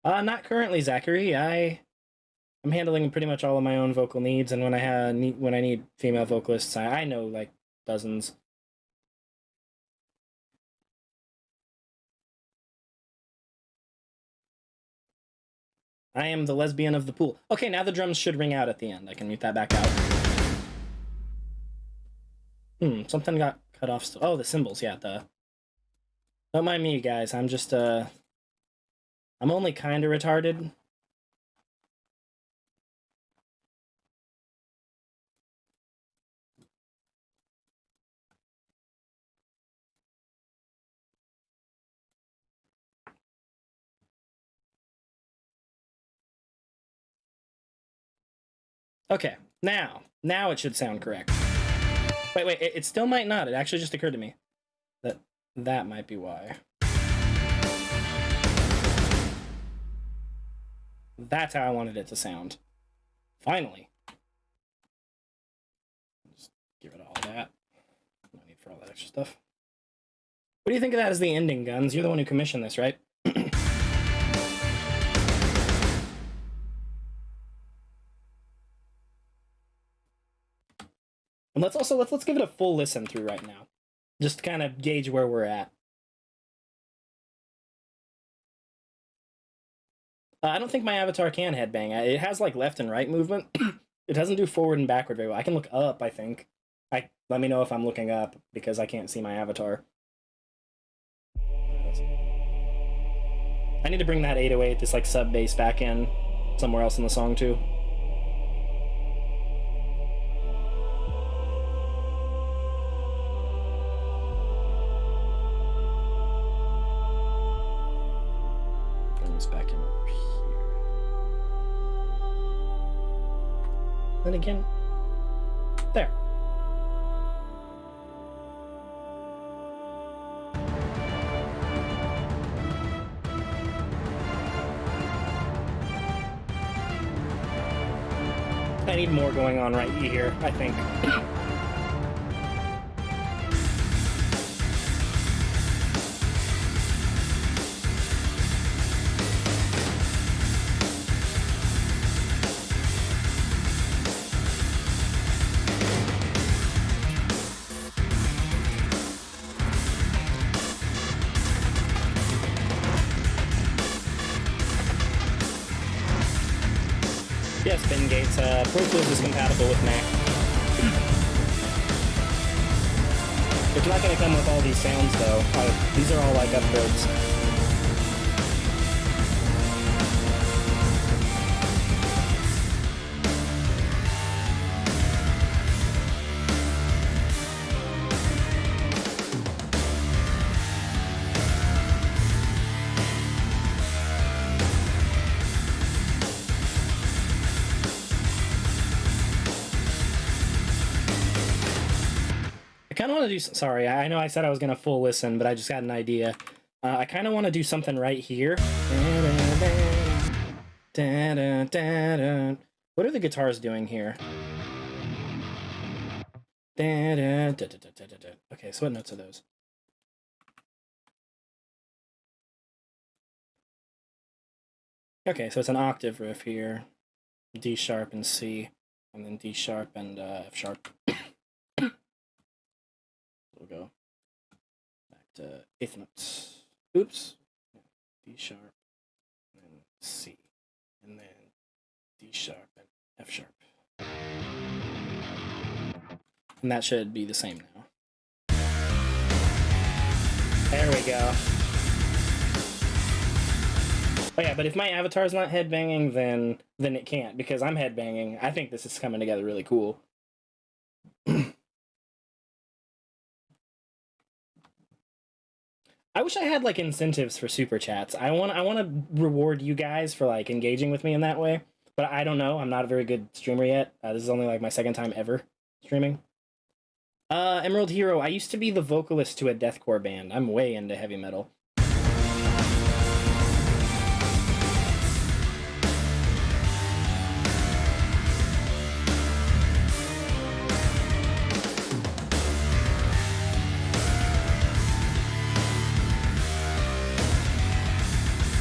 Not currently, Zachary. I'm handling pretty much all of my own vocal needs, and when I need female vocalists, I know like dozens. I am the lesbian of the pool. Okay, now the drums should ring out at the end. I can mute that back out. Something got cut off. Oh, the cymbals, yeah. Don't mind me, guys. I'm just, I'm only kind of retarded. Okay, now it should sound correct. Wait, it still might not. It actually just occurred to me that might be why. That's how I wanted it to sound. Finally. Just give it all that. No need for all that extra stuff. What do you think of that as the ending, Guns? You're the one who commissioned this, right? And let's give it a full listen through right now. Just to kind of gauge where we're at. I don't think my avatar can headbang. It has like left and right movement. It doesn't do forward and backward very well. I can look up, I think. Let me know if I'm looking up because I can't see my avatar. I need to bring that 808, this like sub bass back in somewhere else in the song too. Back in over here. Then again, there. I need more going on right here, I think. Yes, Ben Gates. Pro Tools is compatible with Mac. It's not going to come with all these sounds, though. These are all like upgrades. kind of want to do... Sorry, I know I said I was going to full listen, but I just got an idea. I kind of want to do something right here. What are the guitars doing here? Okay, so what notes are those? Okay, so it's an octave riff here. D sharp and C, and then D sharp and F sharp. We'll go back to eighth notes. Oops. D sharp, and then C, and then D sharp and F sharp. And that should be the same now. There we go. Oh yeah, but if my avatar's not headbanging, then it can't, because I'm headbanging. I think this is coming together really cool. I wish I had like incentives for super chats. I want to reward you guys for like engaging with me in that way, but I don't know. I'm not a very good streamer yet. This is only like my second time ever streaming. Emerald Hero. I used to be the vocalist to a deathcore band. I'm way into heavy metal.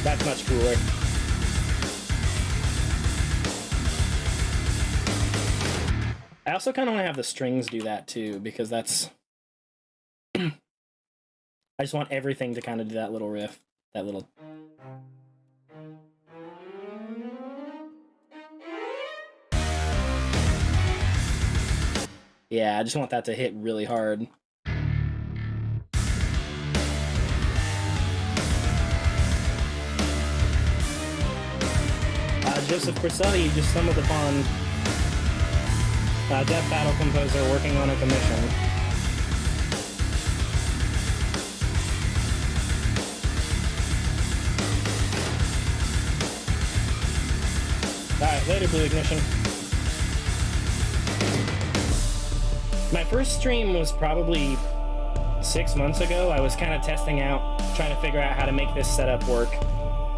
That's much cooler. I also kind of want to have the strings do that too, because that's... I just want everything to kind of do that little riff, that little... Yeah, I just want that to hit really hard. Joseph Purcell, you just stumbled upon Death Battle composer working on a commission. Alright, later, Blue Ignition. My first stream was probably 6 months ago. I was kind of testing out, trying to figure out how to make this setup work.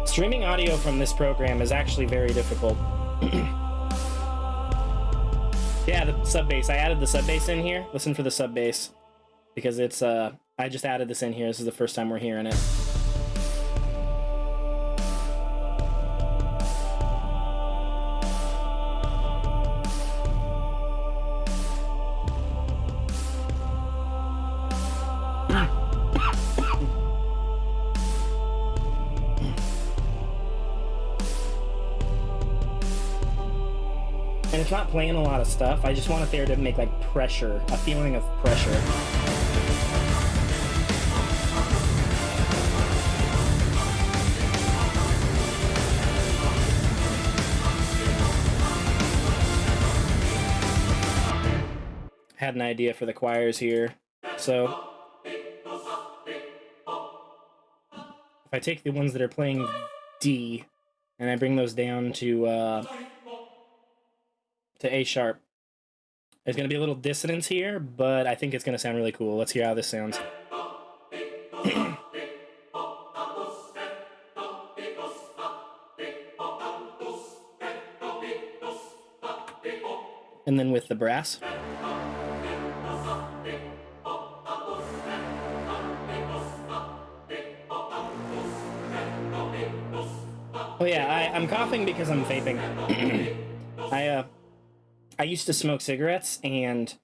Streaming audio from this program is actually very difficult. Yeah, the sub bass. I added the sub bass in here. Listen for the sub bass, because it's I just added this in here. This is the first time we're hearing it. And it's not playing a lot of stuff. I just want it there to make like pressure, a feeling of pressure. Had an idea for the choirs here. So if I take the ones that are playing D and I bring those down to A sharp, there's going to be a little dissonance here, but I think it's going to sound really cool. Let's hear how this sounds. And then with the brass. Oh yeah, I'm coughing because I'm vaping. I used to smoke cigarettes, and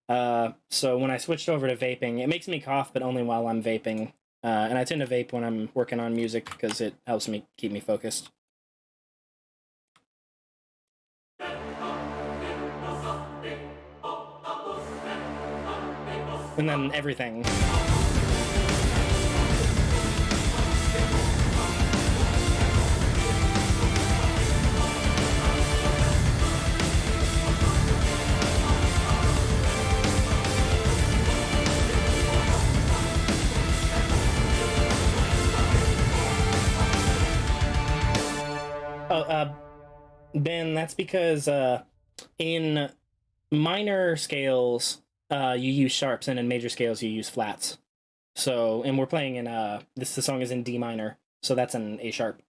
so when I switched over to vaping, it makes me cough, but only while I'm vaping. And I tend to vape when I'm working on music because it helps me keep me focused. And then everything. Ben, that's because in minor scales, you use sharps, and in major scales you use flats. So, and we're playing in the song is in D minor, so that's an A sharp.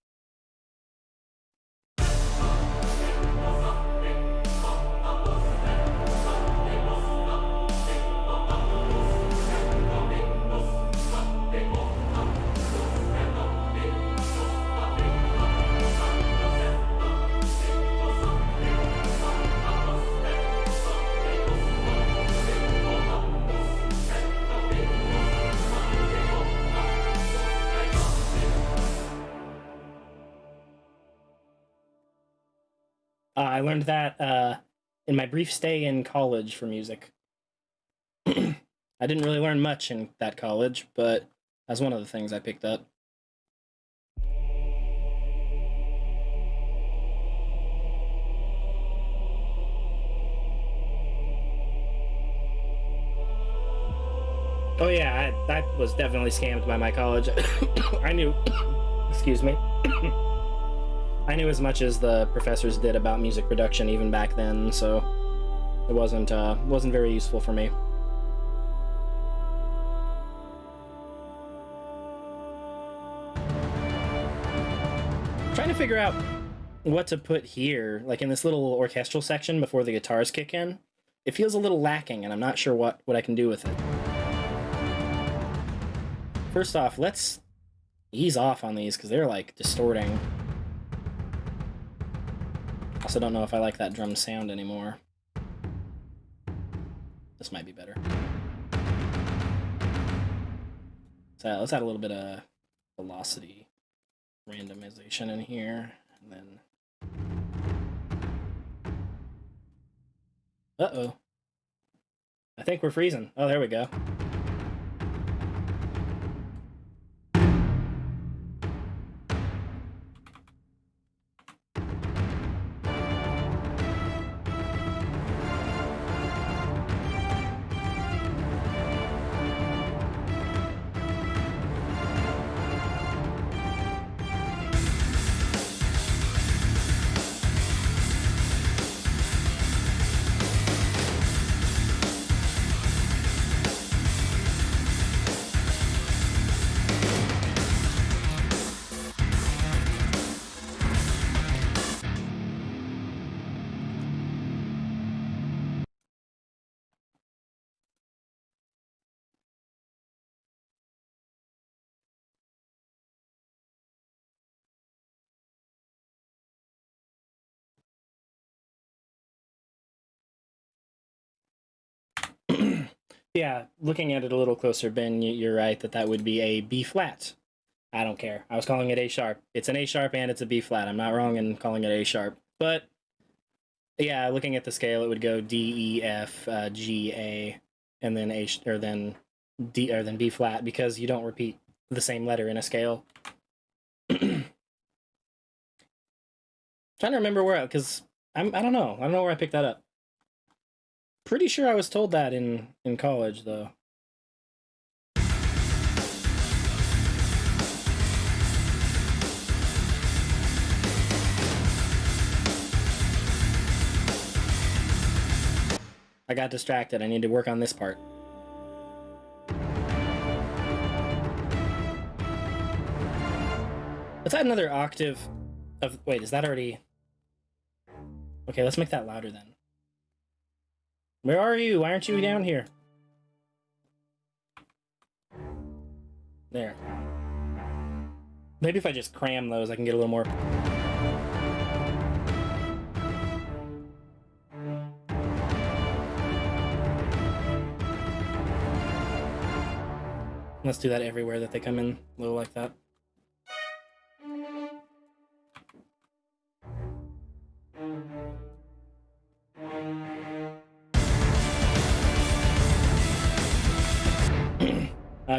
I learned that in my brief stay in college for music. I didn't really learn much in that college, but that's one of the things I picked up. Oh yeah, I was definitely scammed by my college. I knew, excuse me, I knew as much as the professors did about music production even back then, so it wasn't very useful for me. Trying to figure out what to put here, like in this little orchestral section before the guitars kick in. It feels a little lacking, and I'm not sure what I can do with it. First off, let's ease off on these because they're like distorting. Also don't know if I like that drum sound anymore. This might be better. So let's add a little bit of velocity randomization in here, and then uh-oh. I think we're freezing. Oh, there we go. Yeah, looking at it a little closer, Ben, you're right that would be a B flat. I don't care. I was calling it A sharp. It's an A sharp and it's a B flat. I'm not wrong in calling it A sharp. But yeah, looking at the scale, it would go D, E, F, G, A, and then A, or then D, or then B flat, because you don't repeat the same letter in a scale. Trying to remember where, because I don't know where I picked that up. Pretty sure I was told that in college, though. I got distracted. I need to work on this part. Let's add another octave of... Wait, is that already... Okay, let's make that louder then. Where are you? Why aren't you down here? There. Maybe if I just cram those, I can get a little more... Let's do that everywhere that they come in low like that.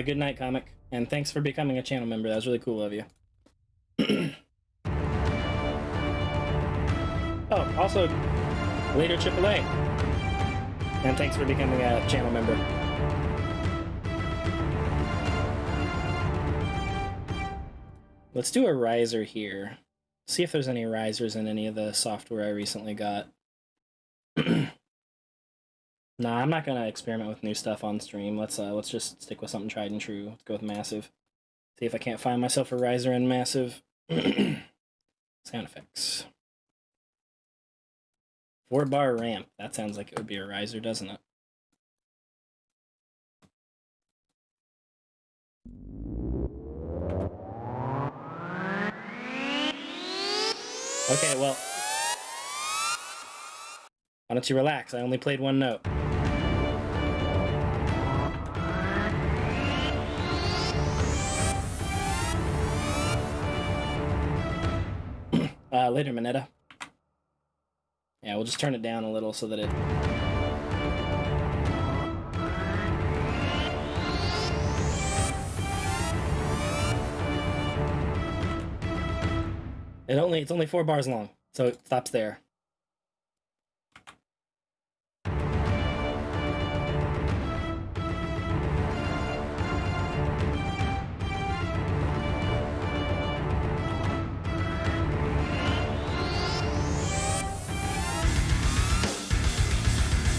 Good night, comic, and thanks for becoming a channel member. That was really cool of you. Oh, also, later AAA, and thanks for becoming a channel member. Let's do a riser here. See if there's any risers in any of the software I recently got. Nah, I'm not gonna experiment with new stuff on stream. Let's just stick with something tried and true. Let's go with massive. See if I can't find myself a riser in massive. Sound effects. 4-bar ramp. That sounds like it would be a riser, doesn't it? Okay, well, why don't you relax? I only played one note. Later, Minetta. Yeah, we'll just turn it down a little so that it... It's only 4 bars long, so it stops there.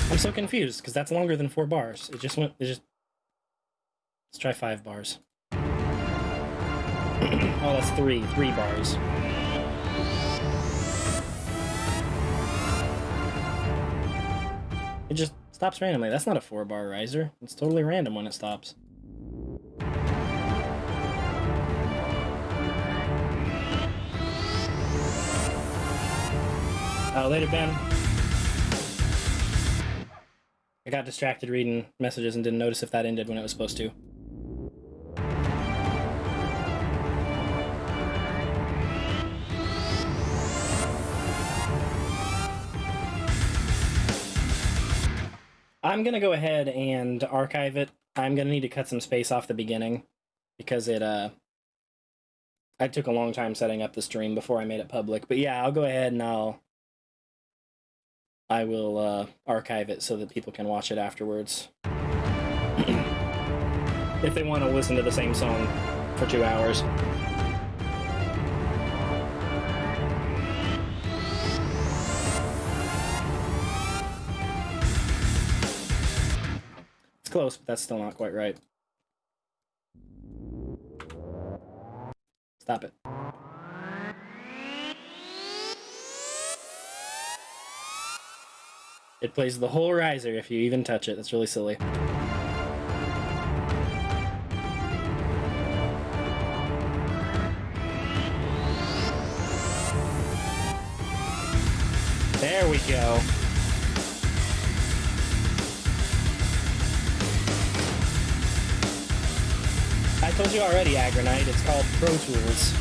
I'm so confused because that's longer than 4 bars. It just. Let's try 5 bars. Oh, that's 3 bars. It just stops randomly. That's not a 4-bar riser. It's totally random when it stops. Oh, later, Ben. I got distracted reading messages and didn't notice if that ended when it was supposed to. I'm gonna go ahead and archive it. I'm gonna need to cut some space off the beginning because I took a long time setting up the stream before I made it public. But yeah, I'll go ahead and I will archive it so that people can watch it afterwards. If they want to listen to the same song for 2 hours. It's close, but that's still not quite right. Stop it. It plays the whole riser if you even touch it. That's really silly. There we go. I told you already, Agronite, it's called Pro Tools.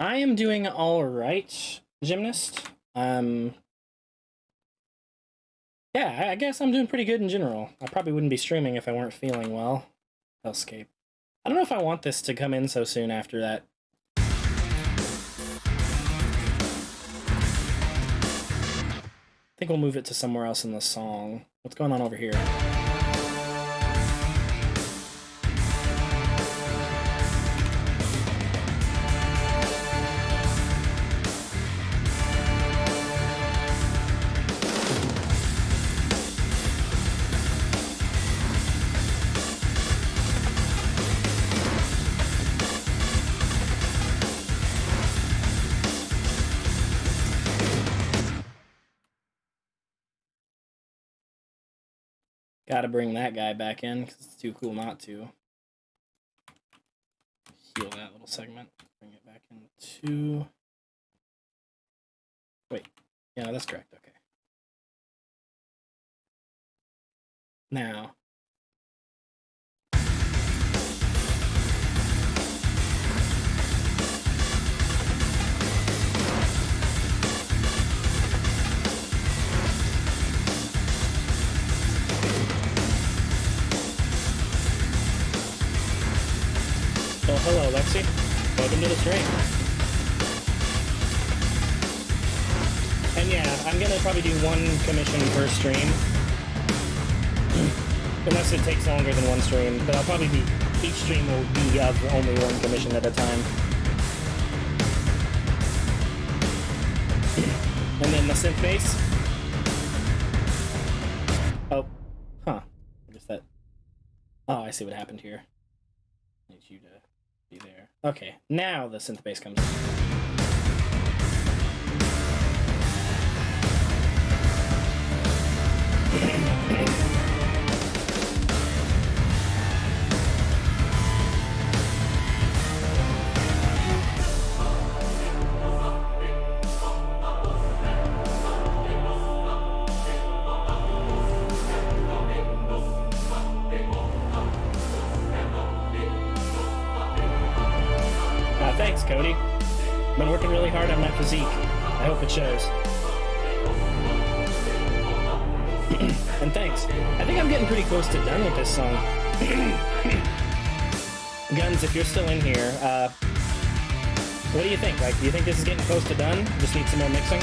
I am doing all right, Gymnast. Yeah, I guess I'm doing pretty good in general. I probably wouldn't be streaming if I weren't feeling well. Hellscape. I don't know if I want this to come in so soon after that. I think we'll move it to somewhere else in the song. What's going on over here? Gotta bring that guy back in, because it's too cool not to. Heal that little segment. Bring it back into... Wait. Yeah, that's correct. Okay. Now... Well, hello, Lexi. Welcome to the stream. And yeah, I'm gonna probably do 1 commission per stream. Unless it takes longer than 1 stream. But I'll probably be... Each stream will be of only 1 commission at a time. the synth bass. Oh, huh. I guess that. Oh, I see what happened here. I need you to be there. Okay, now the synth bass comes in. Thanks, Cody. Been working really hard on my physique. I hope it shows. And thanks. I think I'm getting pretty close to done with this song. Guns, if you're still in here, what do you think? Like, do you think this is getting close to done? Just need some more mixing?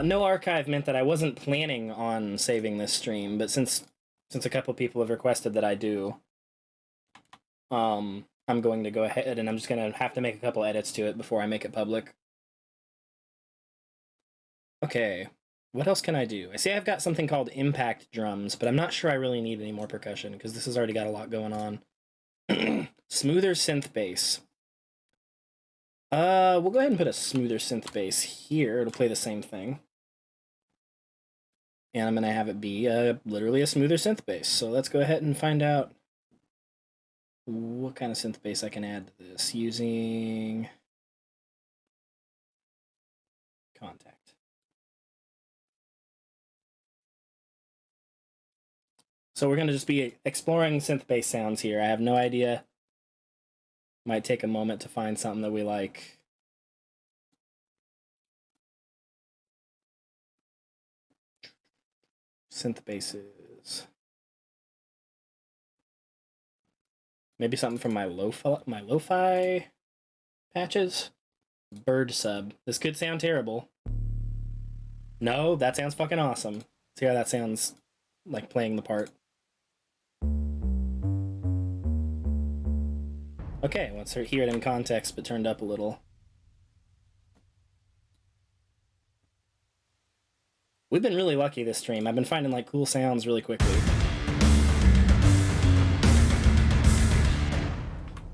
No archive meant that I wasn't planning on saving this stream, but since a couple people have requested that I do, I'm going to go ahead and I'm just going to have to make a couple edits to it before I make it public. Okay, what else can I do? I see I've got something called impact drums, but I'm not sure I really need any more percussion because this has already got a lot going on. Smoother synth bass. We'll go ahead and put a smoother synth bass here. It'll play the same thing. And I'm going to have it be literally a smoother synth bass. So let's go ahead and find out what kind of synth bass I can add to this using Contact. So we're going to just be exploring synth bass sounds here. I have no idea. Might take a moment to find something that we like. Synth basses. Maybe something from my lo-fi patches. Bird sub. This could sound terrible. No, that sounds fucking awesome. See how that sounds like playing the part. Okay, let's hear it in context, but turned up a little. We've been really lucky this stream. I've been finding like cool sounds really quickly.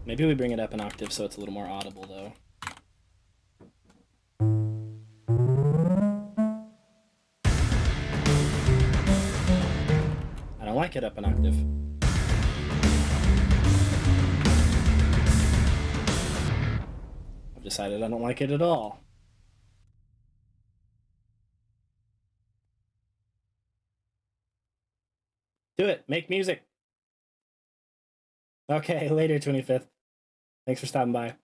Maybe we bring it up an octave so it's a little more audible though. I don't like it up an octave. I've decided I don't like it at all. Do it. Make music. Okay, later, 25th. Thanks for stopping by.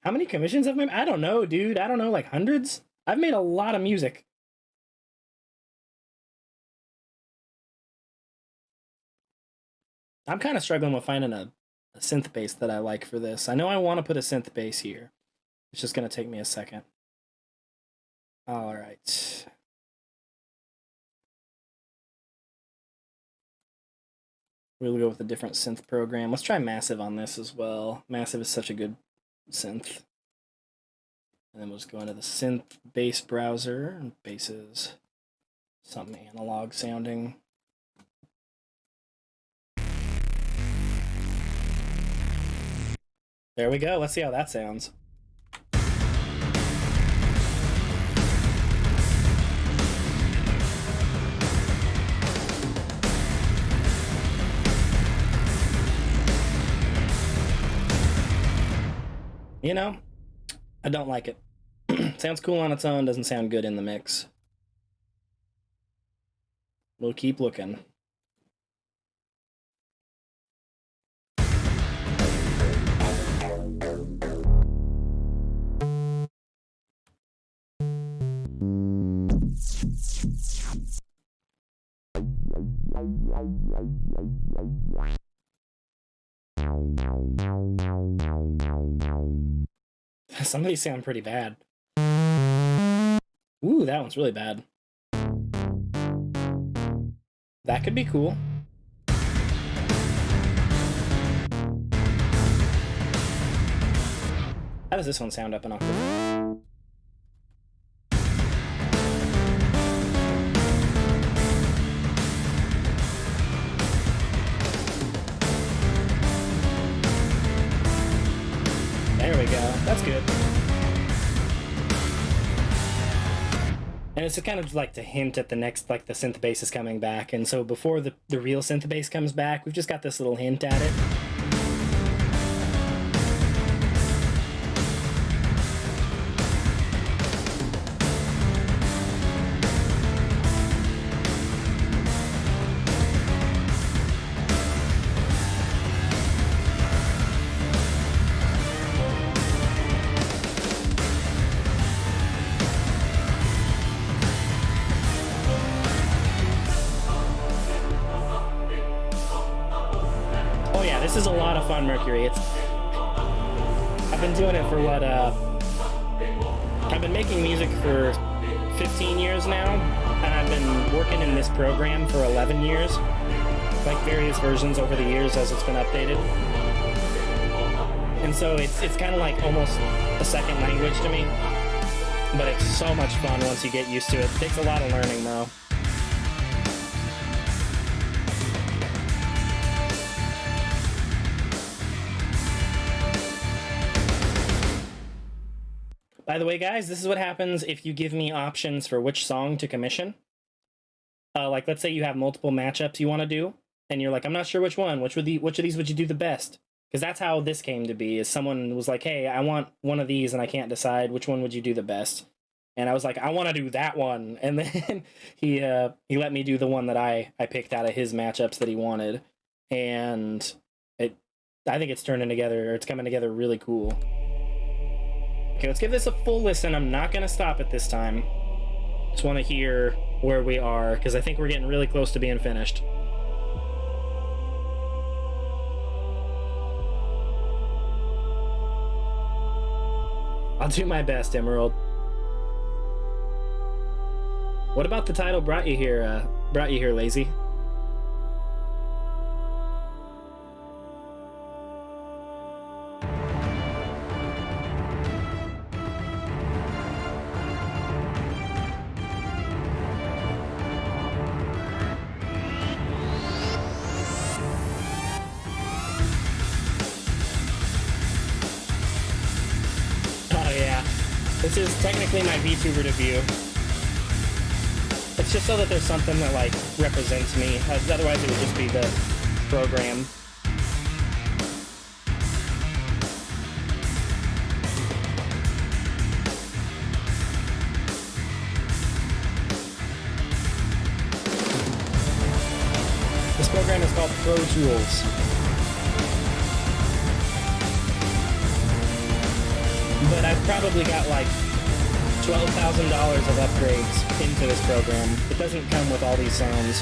How many commissions have I made? I don't know, dude. I don't know, like hundreds? I've made a lot of music. I'm kind of struggling with finding a synth bass that I like for this. I know I want to put a synth bass here. It's just going to take me a second. All right. We'll go with a different synth program. Let's try Massive on this as well. Massive is such a good synth. And then we'll just go into the synth bass browser. And bass is something analog sounding. There we go. Let's see how that sounds. You know, I don't like it. Sounds cool on its own, doesn't sound good in the mix. We'll keep looking. Some of these sound pretty bad. Ooh, that one's really bad. That could be cool. How does this one sound up an octave? There we go. That's good. And it's kind of like to hint at the next, like the synth bass is coming back. And so before the real synth bass comes back, we've just got this little hint at it. This is a lot of fun, Mercury. I've been doing it for what, I've been making music for 15 years now, and I've been working in this program for 11 years, like various versions over the years as it's been updated. And so it's kind of like almost a second language to me, but it's so much fun once you get used to it. It takes a lot of learning, though. By the way, guys, this is what happens if you give me options for which song to commission. Like, let's say you have multiple matchups you want to do, and you're like, I'm not sure which one. Which of these would you do the best? Because that's how this came to be. Is someone was like, hey, I want one of these, and I can't decide which one would you do the best. And I was like, I want to do that one. And then he let me do the one that I picked out of his matchups that he wanted, and I think it's turning together. Or it's coming together really cool. Okay, let's give this a full listen. I'm not going to stop it this time. Just want to hear where we are, because I think we're getting really close to being finished. I'll do my best, Emerald. What about the title brought you here, Lazy? This is technically my Vtuber debut. It's just so that there's something that, like, represents me. Otherwise, it would just be the program. This program is called Pro Tools. But I've probably got like $12,000 of upgrades into this program. It doesn't come with all these sounds.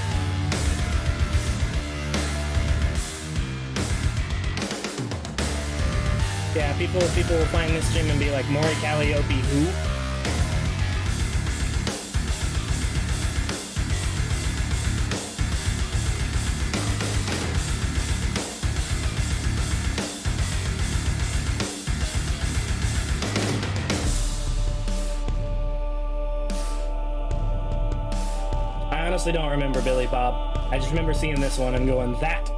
Yeah, people will find this gym and be like, Maury Calliope who? I honestly don't remember Billy Bob. I just remember seeing this one and going, that.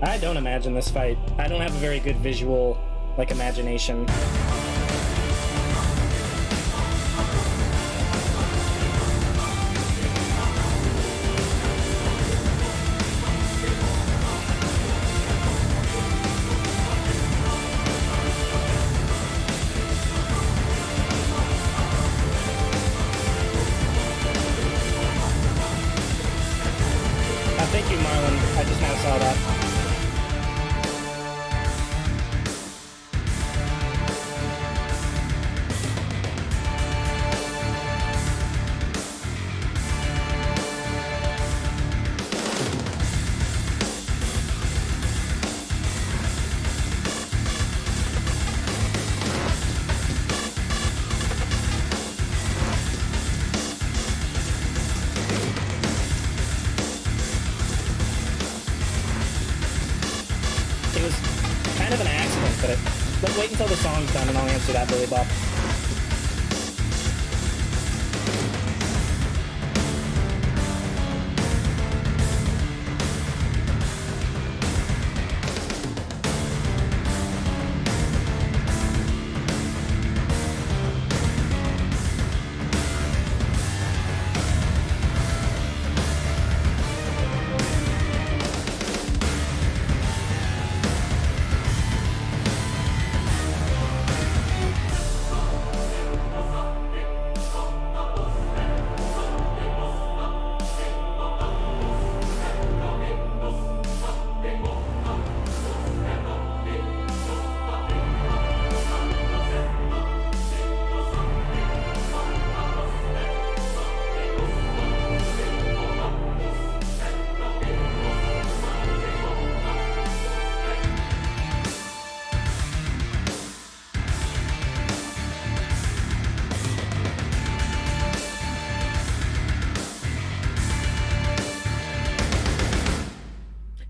I don't imagine this fight. I don't have a very good visual, like, imagination. Thank you, Marlon. I just now saw that. But wait until the song's done and I'll answer that, Billy Bob.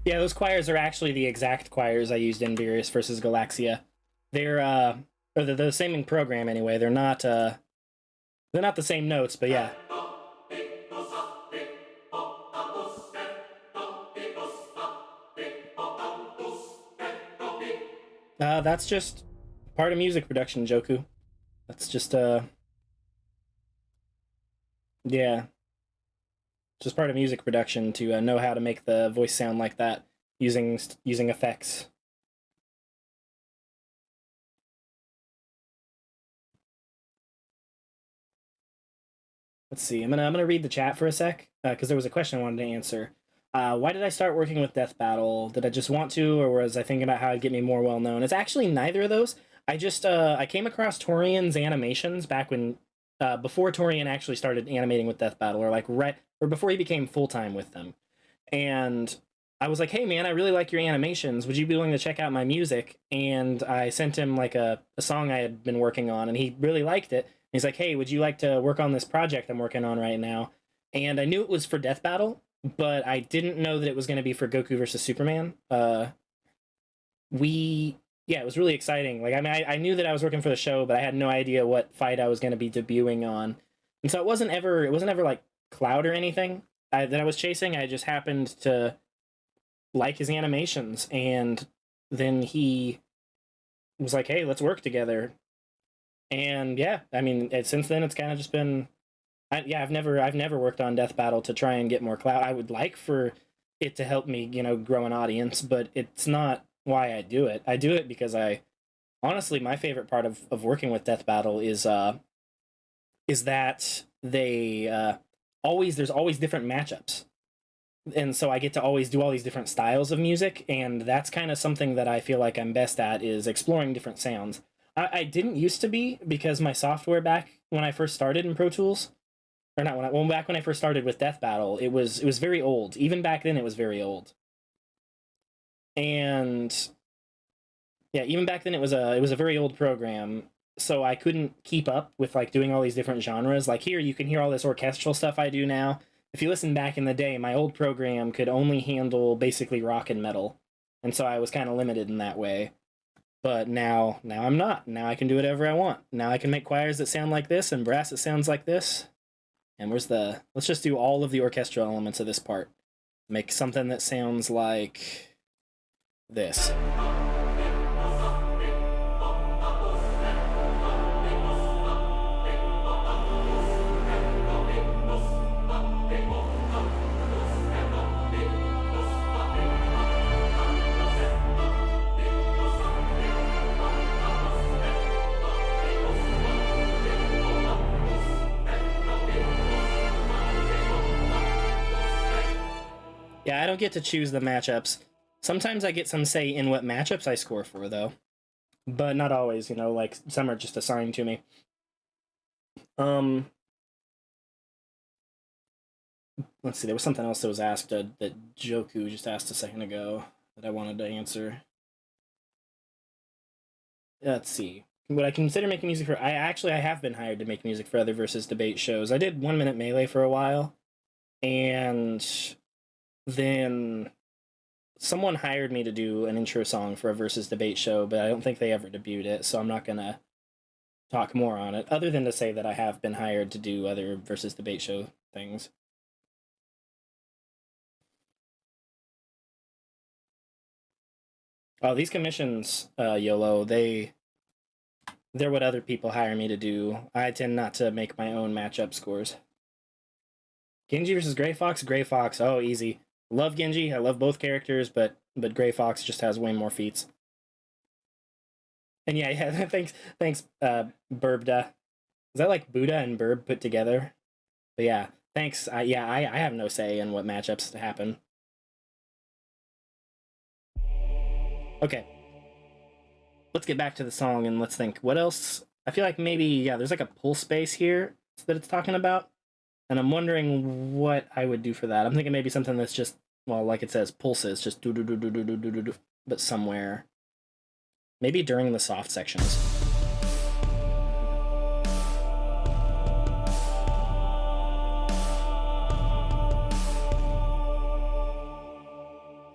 Yeah, those choirs are actually the exact choirs I used in Beerus versus Galaxia. They're or they're the same in program anyway. They're not the same notes, but yeah. That's just part of music production, Joku. That's just yeah, just part of music production to know how to make the voice sound like that using effects. Let's see. I'm gonna read the chat for a sec because there was a question I wanted to answer. Why did I start working with Death Battle? Did I just want to, or was I thinking about how I'd get me more well known? It's actually neither of those. I came across Torian's animations back when before Torian actually started animating with Death Battle, or like right or before he became full time with them. And I was like, hey man, I really like your animations. Would you be willing to check out my music? And I sent him like a song I had been working on, and he really liked it. He's like, hey, would you like to work on this project I'm working on right now? And I knew it was for Death Battle, but I didn't know that it was going to be for Goku versus Superman. Yeah, it was really exciting. Like, I mean, I knew that I was working for the show, but I had no idea what fight I was going to be debuting on. And so it wasn't ever like Cloud or anything that I was chasing. I just happened to like his animations, and then he was like, hey, let's work together. And yeah, I mean, since then it's kind of just been I've never worked on Death Battle to try and get more clout. I would like for it to help me, grow an audience, but it's not why I do it. I do it because I honestly, my favorite part of working with Death Battle is that there's always different matchups. And so I get to always do all these different styles of music, and that's kind of something that I feel like I'm best at, is exploring different sounds. I didn't used to be, because my software back when I first started in Pro Tools, or not back when I first started with Death Battle, it was very old. Even back then, it was very old. And yeah, even back then, it was a very old program, so I couldn't keep up with like doing all these different genres. Like here, you can hear all this orchestral stuff I do now. If you listen back in the day, my old program could only handle basically rock and metal, and so I was kind of limited in that way. But now I'm not. Now I can do whatever I want. Now I can make choirs that sound like this and brass that sounds like this. And let's just do all of the orchestral elements of this part. Make something that sounds like this. Yeah, I don't get to choose the matchups. Sometimes I get some say in what matchups I score for, though. But not always, like some are just assigned to me. Let's see, there was something else that was asked that Joku just asked a second ago that I wanted to answer. Let's see. Would I consider making music for... I have been hired to make music for other versus debate shows. I did 1 Minute Melee for a while, and then someone hired me to do an intro song for a versus debate show, but I don't think they ever debuted it, so I'm not gonna talk more on it, other than to say that I have been hired to do other versus debate show things. Oh, these commissions, YOLO, they're what other people hire me to do. I tend not to make my own matchup scores. Genji versus Gray Fox? Gray Fox, oh, easy. Love Genji, I love both characters, but Gray Fox just has way more feats. And yeah, thanks, Burbda. Is that like Buddha and Burb put together? But yeah, thanks. I have no say in what matchups happen. Okay, let's get back to the song and let's think. What else? I feel like maybe, yeah, there's like a pull space here that it's talking about. And I'm wondering what I would do for that. I'm thinking maybe something that's just, well, like it says, pulses, just do do do do do do do do, but somewhere. Maybe during the soft sections.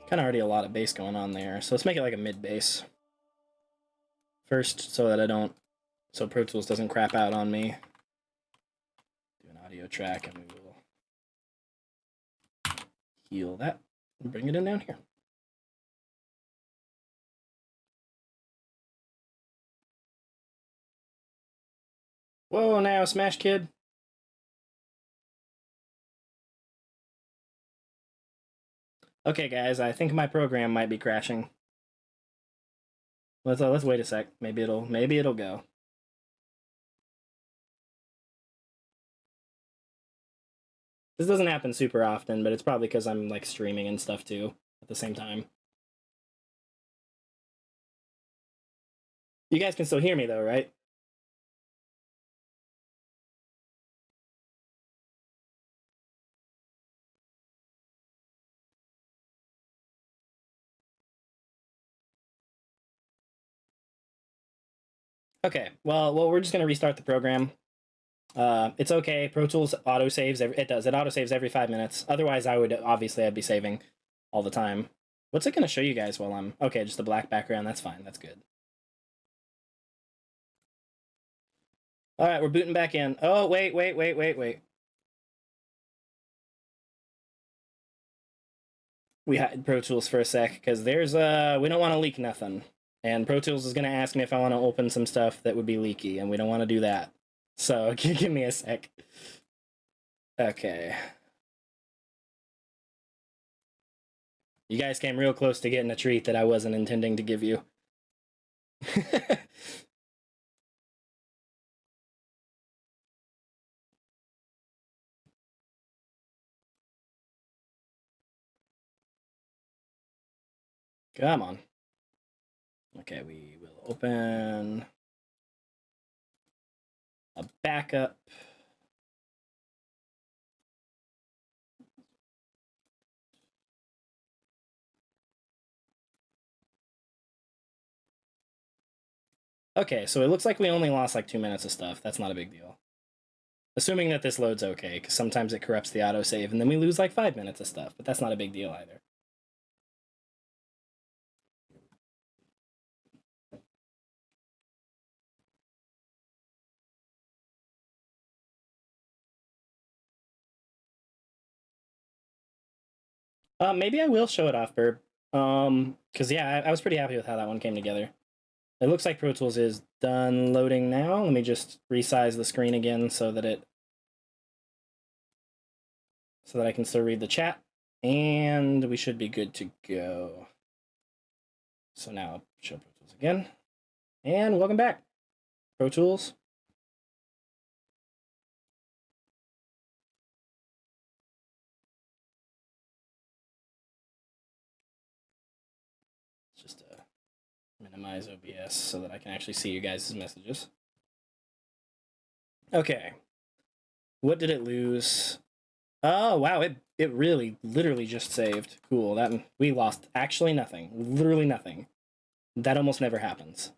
Kind of already a lot of bass going on there, so let's make it like a mid bass first, so that I don't, so Pro Tools doesn't crap out on me. Do an audio track, and we will heal that and bring it in down here. Whoa, now Smash Kid. Okay, guys, I think my program might be crashing. Let's wait a sec. Maybe it'll go. This doesn't happen super often, but it's probably because I'm like streaming and stuff too at the same time. You guys can still hear me though, right? Okay, well, we're just gonna restart the program. It's okay. Pro Tools auto saves. It does. It auto saves every 5 minutes. Otherwise, I'd be saving all the time. What's it gonna show you guys while I'm okay? Just the black background. That's fine. That's good. All right, we're booting back in. Oh wait. We had Pro Tools for a sec because there's we don't want to leak nothing. And Pro Tools is gonna ask me if I want to open some stuff that would be leaky, and we don't want to do that. So give me a sec. Okay. You guys came real close to getting a treat that I wasn't intending to give you. Come on. Okay, we will open a backup. Okay, so it looks like we only lost like 2 minutes of stuff. That's not a big deal. Assuming that this loads okay, because sometimes it corrupts the autosave, and then we lose like 5 minutes of stuff, but that's not a big deal either. Maybe I will show it off, Burb. Because yeah, I was pretty happy with how that one came together. It looks like Pro Tools is done loading now. Let me just resize the screen again so that I can still read the chat, and we should be good to go. So now I'll show Pro Tools again, and welcome back, Pro Tools. Just minimize OBS so that I can actually see you guys' messages. Okay. What did it lose? Oh, wow, it really, literally just saved. Cool, that we lost actually nothing. Literally nothing. That almost never happens.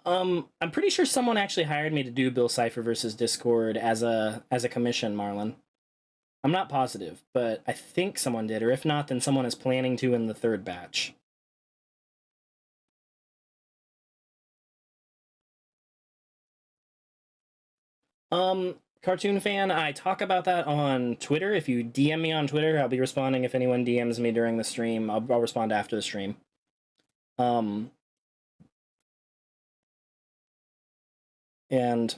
I'm pretty sure someone actually hired me to do Bill Cipher versus Discord as a commission, Marlon. I'm not positive, but I think someone did, or if not, then someone is planning to in the third batch. Cartoon fan, I talk about that on Twitter. If you DM me on Twitter, I'll be responding. If anyone DMs me during the stream, I'll respond after the stream. And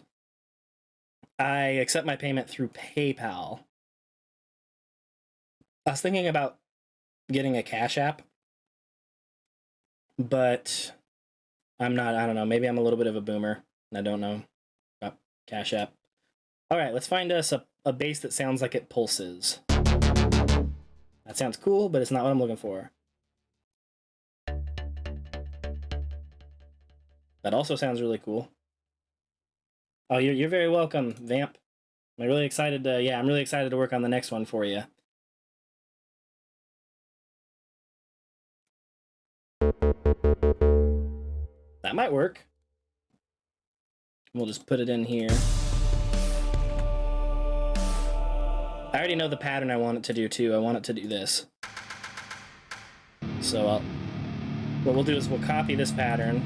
I accept my payment through PayPal. I was thinking about getting a Cash App, but I'm not, I don't know, maybe I'm a little bit of a boomer, and I don't know about Cash App. Alright, let's find us a bass that sounds like it pulses. That sounds cool, but it's not what I'm looking for. That also sounds really cool. Oh, you're very welcome, Vamp. I'm really excited to, I'm really excited to work on the next one for you. That might work. We'll just put it in here. I already know the pattern I want it to do too. I want it to do this. So what we'll do is we'll copy this pattern,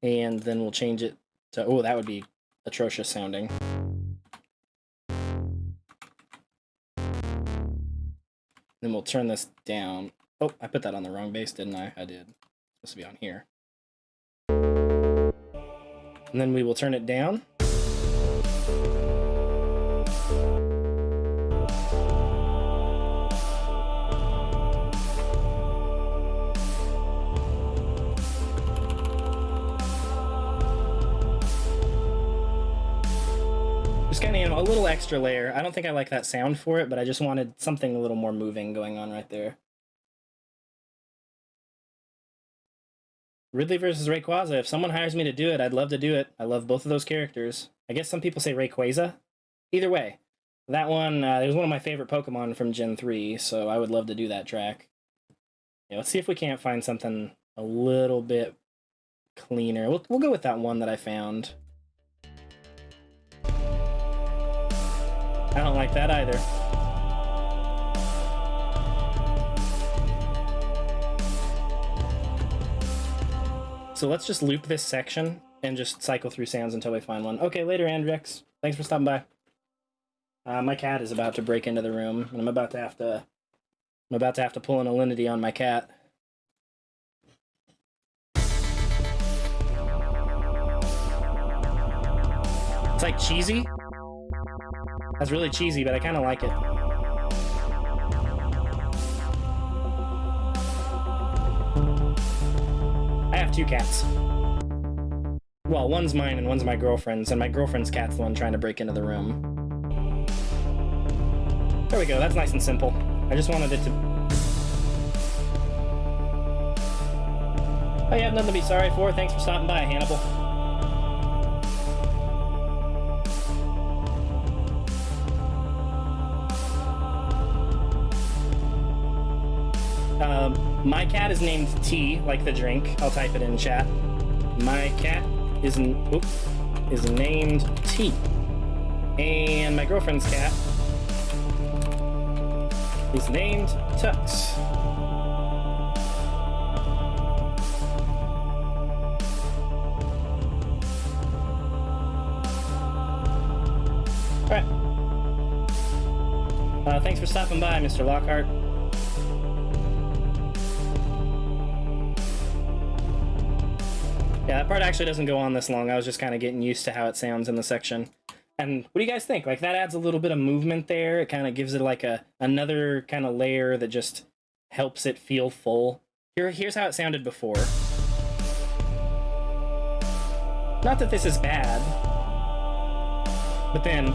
and then we'll change it to, oh, that would be atrocious sounding. Then we'll turn this down. Oh, I put that on the wrong bass, didn't I? I did. It's supposed to be on here. And then we will turn it down. Just kind of, a little extra layer. I don't think I like that sound for it, but I just wanted something a little more moving going on right there. Ridley versus Rayquaza. If someone hires me to do it, I'd love to do it. I love both of those characters. I guess some people say Rayquaza. Either way. That one, it was one of my favorite Pokemon from Gen 3, so I would love to do that track. Yeah, let's see if we can't find something a little bit cleaner. We'll go with that one that I found. I don't like that either. So let's just loop this section and just cycle through sounds until we find one. Okay, later, Andrex. Thanks for stopping by. My cat is about to break into the room, and I'm about to have to pull an Alinity on my cat. It's like cheesy. That's really cheesy, but I kind of like it. I have two cats. Well, one's mine and one's my girlfriend's, and my girlfriend's cat's the one trying to break into the room. There we go, that's nice and simple. I just wanted it to... Oh, you have nothing to be sorry for. Thanks for stopping by, Hannibal. My cat is named T, like the drink. I'll type it in chat. My cat is named T. And my girlfriend's cat is named Tux. Alright. Thanks for stopping by, Mr. Lockhart. Yeah, that part actually doesn't go on this long. I was just kind of getting used to how it sounds in the section. And what do you guys think? Like, that adds a little bit of movement there. It kind of gives it like another kind of layer that just helps it feel full. Here's how it sounded before. Not that this is bad, but then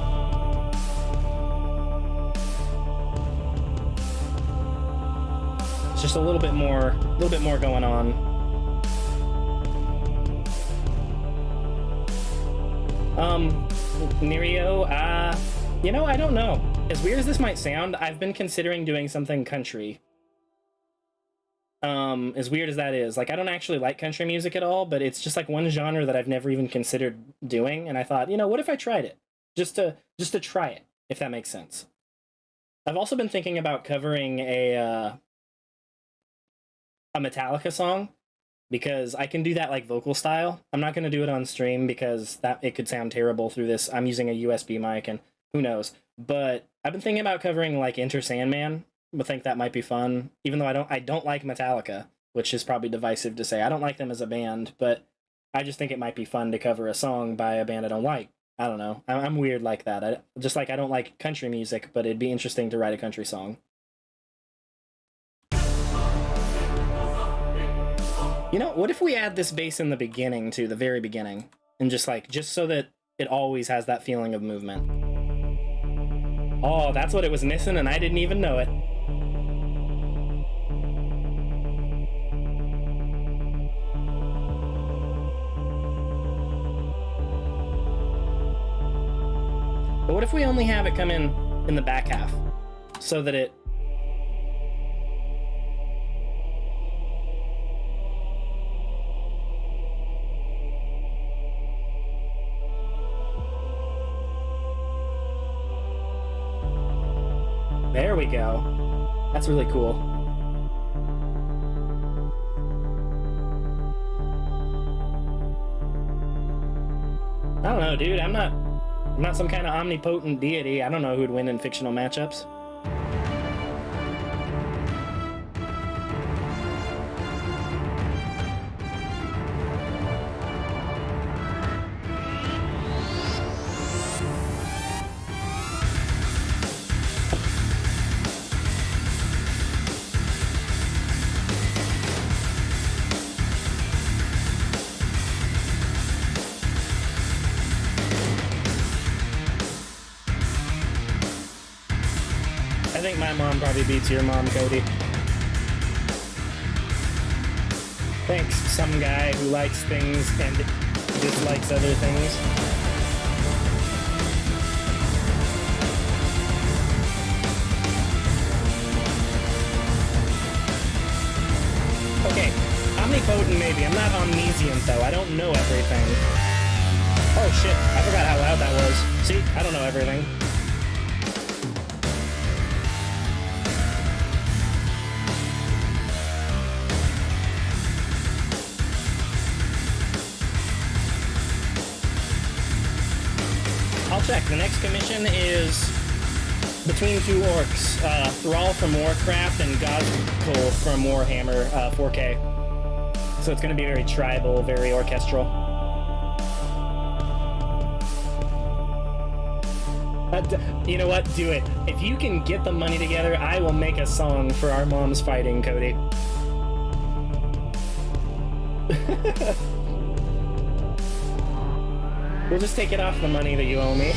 it's just a little bit more going on. Nerio, you know, I don't know. As weird as this might sound, I've been considering doing something country. As weird as that is, like I don't actually like country music at all, but it's just like one genre that I've never even considered doing, and I thought, what if I tried it? Just to try it, if that makes sense. I've also been thinking about covering a Metallica song because I can do that like vocal style. I'm not going to do it on stream because that it could sound terrible through this. I'm using a USB mic and who knows. But I've been thinking about covering like Enter Sandman. I think that might be fun, even though I don't like Metallica, which is probably divisive to say. I don't like them as a band, but I just think it might be fun to cover a song by a band I don't like. I don't know. I'm weird like that. I don't like country music, but it'd be interesting to write a country song. What if we add this bass in the beginning to the very beginning, and just so that it always has that feeling of movement? Oh, that's what it was missing, and I didn't even know it. But what if we only have it come in the back half, so that it... There we go. That's really cool. I don't know, dude. I'm not some kind of omnipotent deity. I don't know who'd win in fictional matchups. I think my mom probably beats your mom, Cody. Thanks, some guy who likes things and dislikes other things. Okay, omnipotent maybe. I'm not omniscient though. I don't know everything. Oh shit, I forgot how loud that was. See, I don't know everything. I'll check. The next commission is Between Two Orcs, Thrall from Warcraft and Gozkul from Warhammer 4K. So it's going to be very tribal, very orchestral. You know what? Do it. If you can get the money together, I will make a song for our moms fighting, Cody. We'll just take it off the money that you owe me.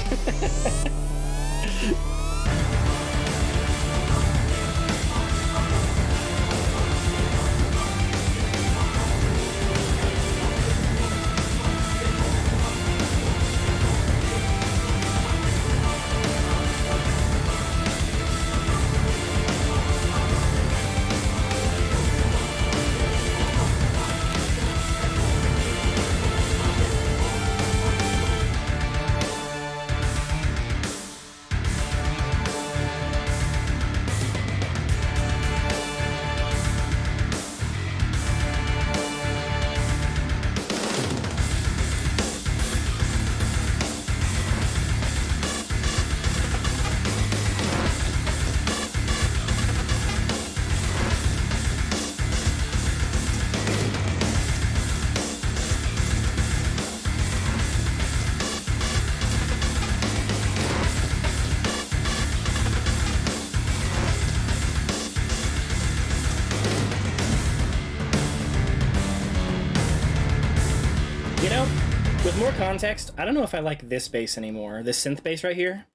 With more context, I don't know if I like this bass anymore. This synth bass right here.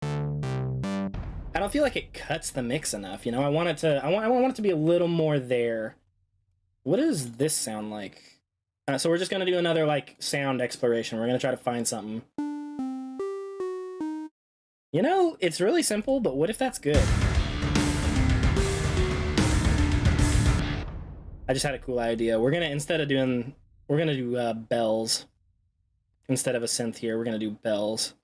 I don't feel like it cuts the mix enough. I want it to. I want it to be a little more there. What does this sound like? So we're just gonna do another sound exploration. We're gonna try to find something. It's really simple, but what if that's good? I just had a cool idea. We're gonna do bells instead of a synth here. We're gonna do bells.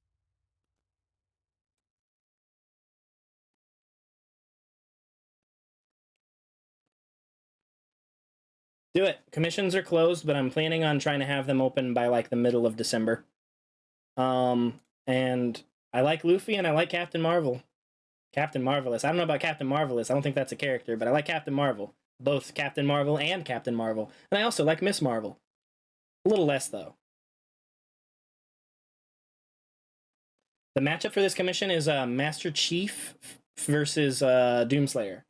Do it. Commissions are closed, but I'm planning on trying to have them open by like the middle of December. And I like Luffy and I like Captain Marvel. Captain Marvelous. I don't know about Captain Marvelous. I don't think that's a character, but I like Captain Marvel. Both Captain Marvel and Captain Marvel. And I also like Miss Marvel. A little less, though. The matchup for this commission is Master Chief versus Doomslayer.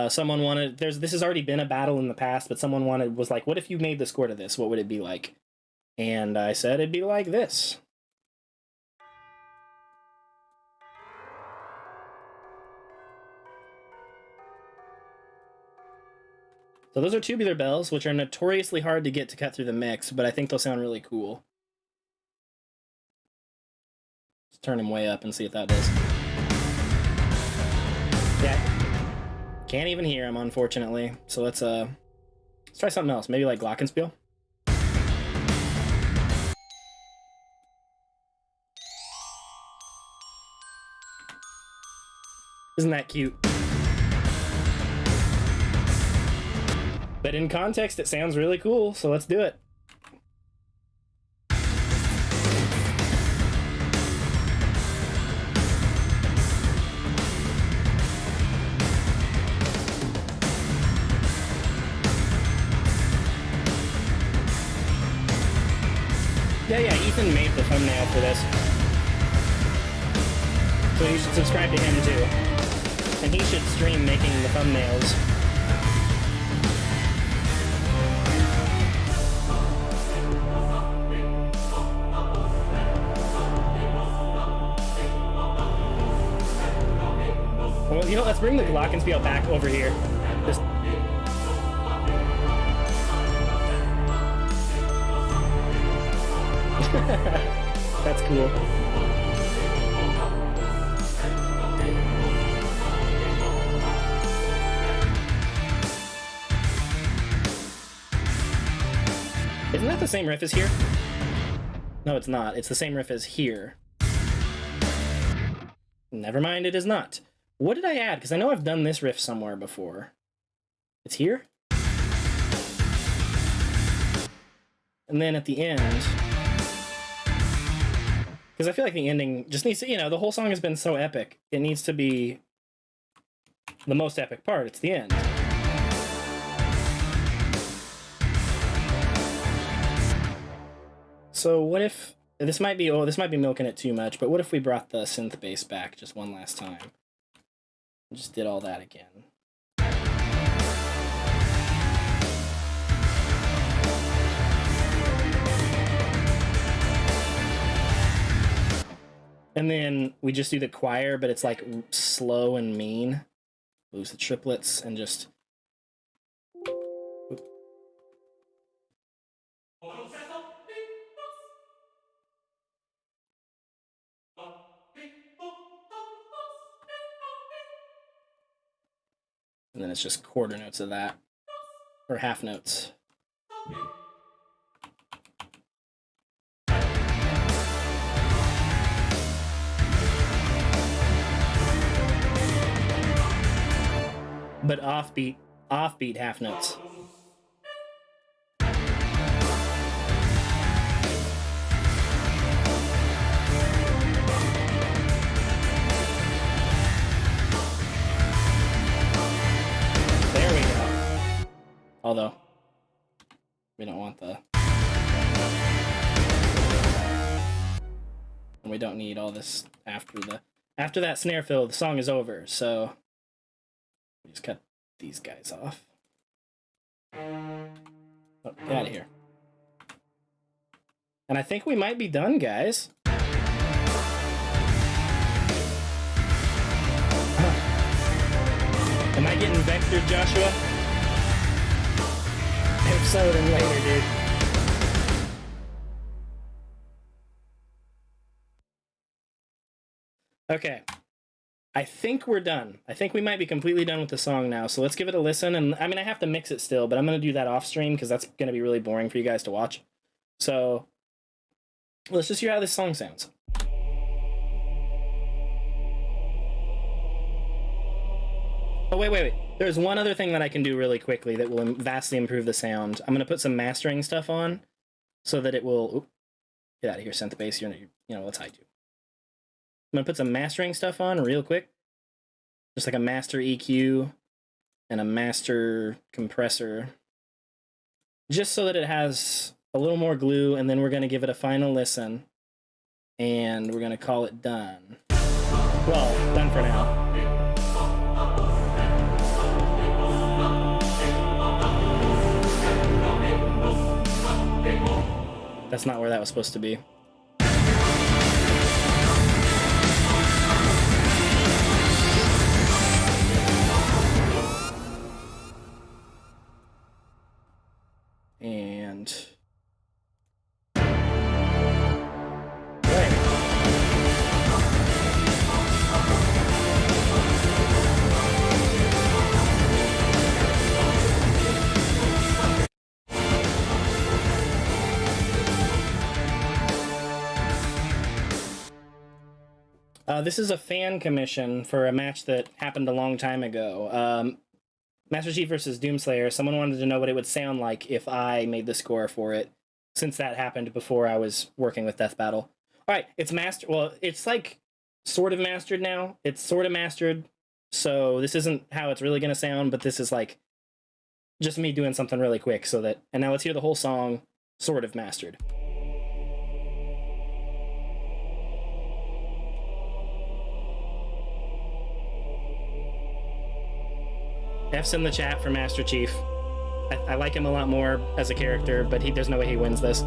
Someone wanted... This has already been a battle in the past, but someone was like, what if you made the score to this? What would it be like? And I said it'd be like this. So those are tubular bells, which are notoriously hard to get to cut through the mix, but I think they'll sound really cool. Let's turn them way up and see if that does. Yeah. Can't even hear them, unfortunately. So let's try something else. Maybe like Glockenspiel. Isn't that cute? But in context, it sounds really cool, so let's do it. Yeah, Ethan made the thumbnail for this. So you should subscribe to him too. And he should stream making the thumbnails. Well, you know, let's bring the Glockenspiel back over here. Just... That's cool. Isn't that the same riff as here? No, it's not. It's the same riff as here. Never mind, it is not. What did I add? Because I know I've done this riff somewhere before. It's here? And then at the end... Because I feel like the ending just needs to, you know, the whole song has been so epic. It needs to be the most epic part. It's the end. So what if... This might be milking it too much, but what if we brought the synth bass back just one last time? Just did all that again. And then we just do the choir, but it's like slow and mean. Lose the triplets and just... And then it's just quarter notes of that. Or half notes. But offbeat half notes. Although, we don't want the... And we don't need all this after that snare fill, the song is over, so... We just cut these guys off. Oh, get out of here. And I think we might be done, guys. Am I getting vectored, Joshua? If so, then later, dude. Okay. I think we're done. I think we might be completely done with the song now. So let's give it a listen. And I mean, I have to mix it still, but I'm going to do that off stream because that's going to be really boring for you guys to watch. So let's just hear how this song sounds. Oh, wait. There's one other thing that I can do really quickly that will vastly improve the sound. I'm going to put some mastering stuff on so that it will... Oop, get out of here, synth bass. You know, let's hide you. I'm going to put some mastering stuff on real quick. Just like a master EQ and a master compressor. Just so that it has a little more glue, and then we're going to give it a final listen. And we're going to call it done. Well, done for now. That's not where that was supposed to be. And... this is a fan commission for a match that happened a long time ago. Master Chief versus Doomslayer. Someone wanted to know what it would sound like if I made the score for it, since that happened before I was working with Death Battle. All right, it's mastered. Well, it's like sort of mastered now. It's sort of mastered, so this isn't how it's really going to sound, but this is like just me doing something really quick so that... And now let's hear the whole song sort of mastered. F's in the chat for Master Chief. I like him a lot more as a character, but there's no way he wins this.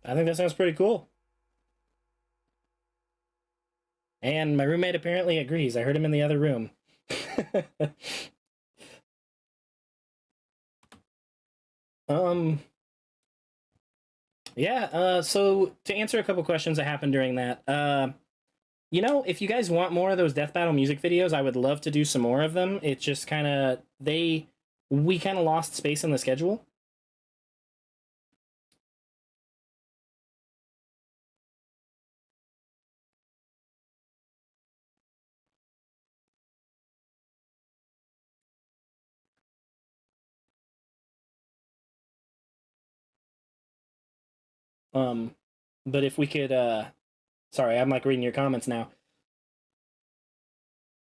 I think that sounds pretty cool. And my roommate apparently agrees. I heard him in the other room. um, yeah, so to answer a couple questions that happened during that, if you guys want more of those death battle music videos, I would love to do some more of them. It's just kind of, we kind of lost space in the schedule. Um, but if we could, sorry, I'm like reading your comments now.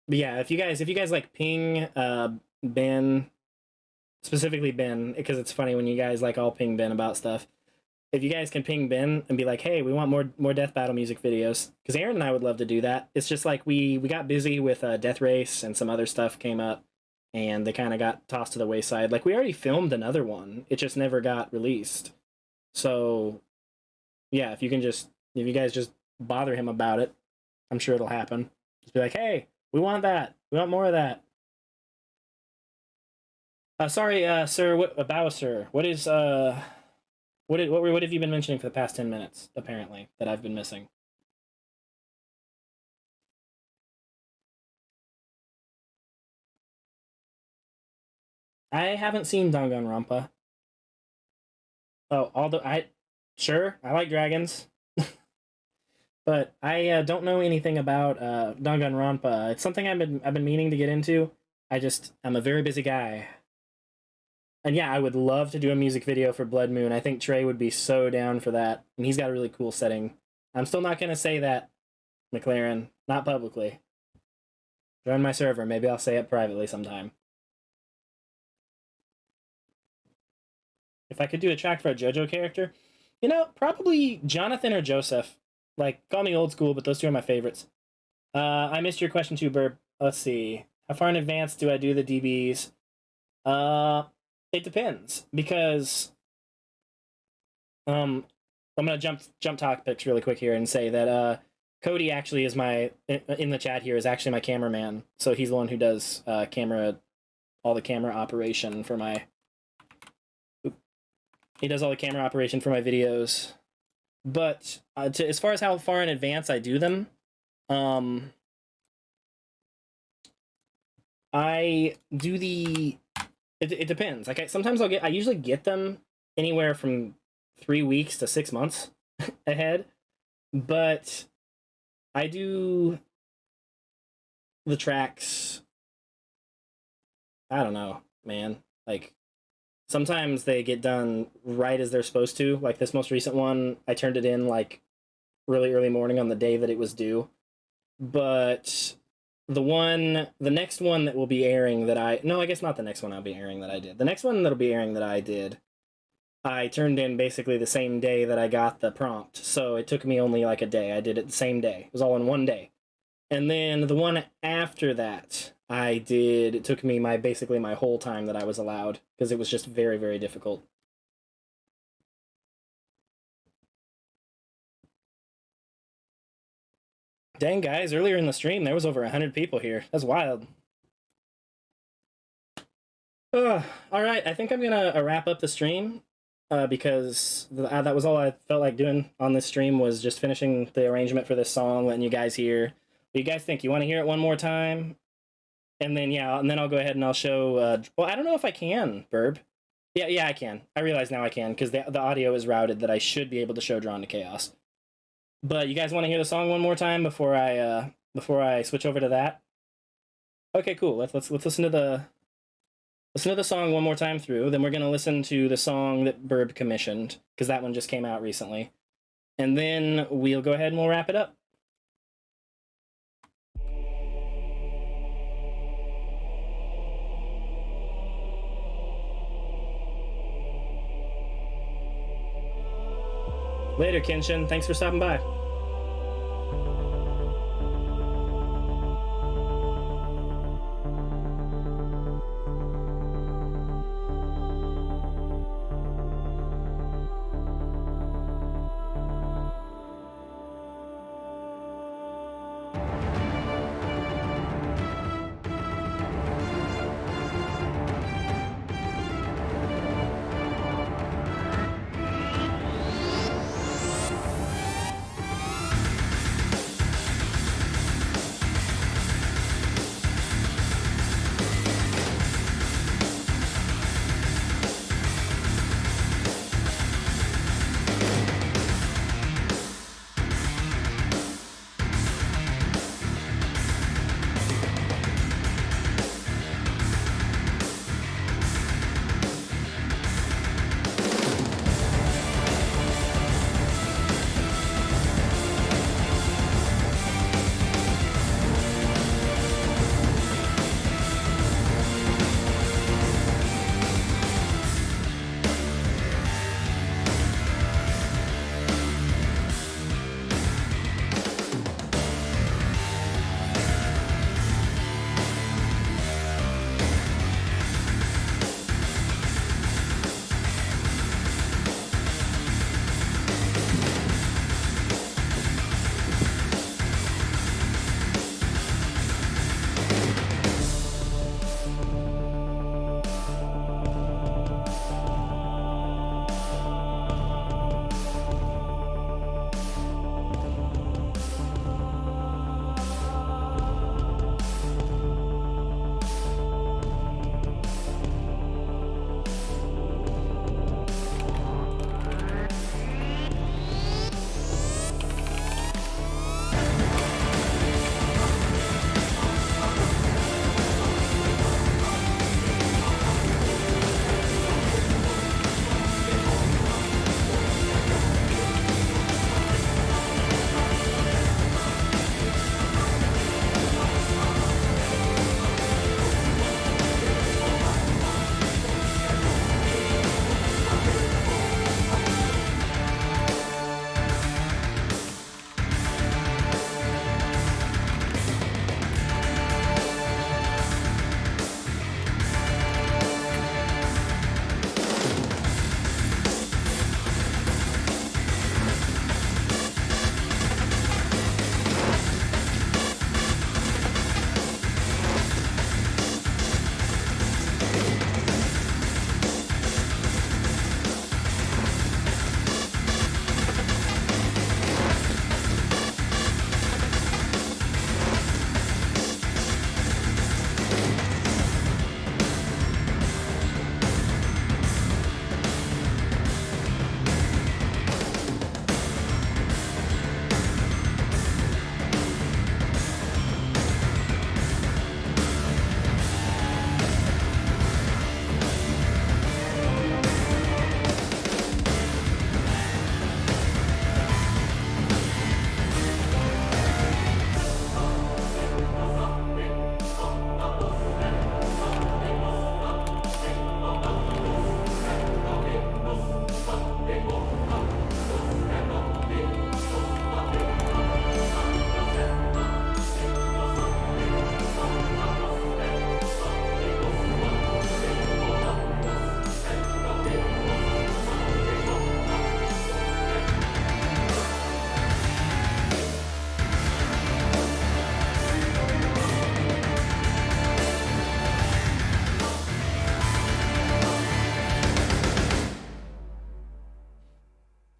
But yeah, if you guys like ping, Ben, specifically Ben, because it's funny when you guys like all ping Ben about stuff. If you guys can ping Ben and be like, hey, we want more death battle music videos, because Aaron and I would love to do that. It's just like we got busy with Death Race and some other stuff came up, and they kind of got tossed to the wayside. Like we already filmed another one, it just never got released. So yeah, if you guys just bother him about it, I'm sure it'll happen. Just be like, hey, we want that. We want more of that. Sorry, sir. What about sir? What is what have you been mentioning for the past 10 minutes? Apparently, that I've been missing. I haven't seen Danganronpa. Oh, although sure, I like dragons, but I don't know anything about Danganronpa. It's something I've been meaning to get into. I'm a very busy guy. And yeah, I would love to do a music video for Blood Moon. I think Trey would be so down for that. And he's got a really cool setting. I'm still not going to say that, McLaren. Not publicly. Join my server. Maybe I'll say it privately sometime. If I could do a track for a JoJo character, probably Jonathan or Joseph. Like, call me old school, but those two are my favorites. I missed your question too, Burb. Let's see. How far in advance do I do the DBs? It depends because I'm gonna jump topics really quick here and say that Cody actually is my in the chat here is actually my cameraman. So he's the one who does all the camera operation for my. He does all the camera operation for my videos. But as far as how far in advance I do them, I do the. It depends. Like sometimes I usually get them anywhere from 3 weeks to 6 months ahead, but I do the tracks. I don't know, man. Like sometimes they get done right as they're supposed to. Like this most recent one, I turned it in like really early morning on the day that it was due. But the next one that will be airing that I guess not the next one I'll be airing that I did. The next one that'll be airing that I did, I turned in basically the same day that I got the prompt. So it took me only like a day. I did it the same day. It was all in one day. And then the one after that, it took me basically my whole time that I was allowed because it was just very, very difficult. Dang, guys, earlier in the stream, there was over 100 people here. That's wild. All right, I think I'm going to wrap up the stream because that was all I felt like doing on this stream was just finishing the arrangement for this song, letting you guys hear. What do you guys think? You want to hear it one more time? And then, and then I'll go ahead and I'll show... well, I don't know if I can, Burb. Yeah, I can. I realize now I can because the audio is routed that I should be able to show Drawn to Chaos. But you guys want to hear the song one more time before I switch over to that? Okay, cool. Let's listen to the song one more time through. Then we're gonna listen to the song that Burb commissioned because that one just came out recently, and then we'll go ahead and we'll wrap it up. Later, Kenshin. Thanks for stopping by.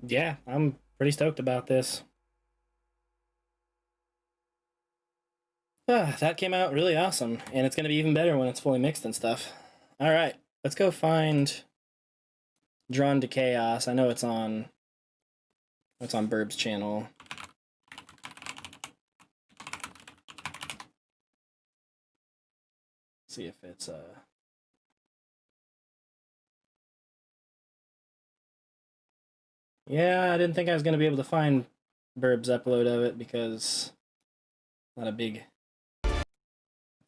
Yeah, I'm pretty stoked about this. That came out really awesome, and it's going to be even better when it's fully mixed and stuff. All right, let's go find Drawn to Chaos. I know it's on Burb's channel. See if it's yeah, I didn't think I was going to be able to find Burb's upload of it because not a big. Let's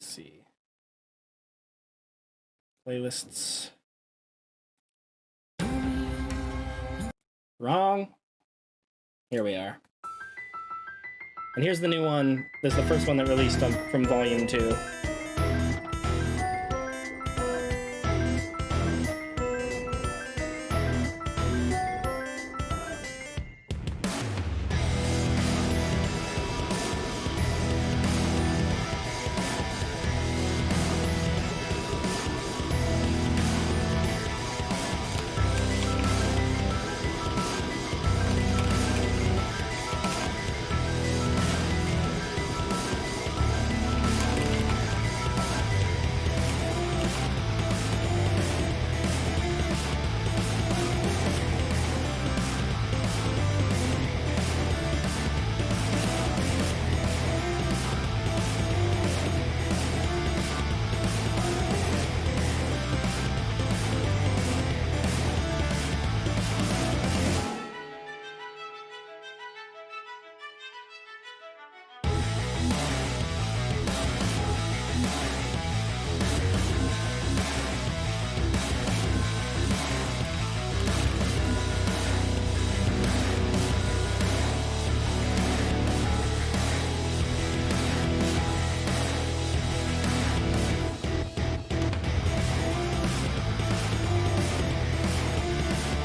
see. Playlists. Wrong. Here we are. And here's the new one. This is the first one that released from Volume 2.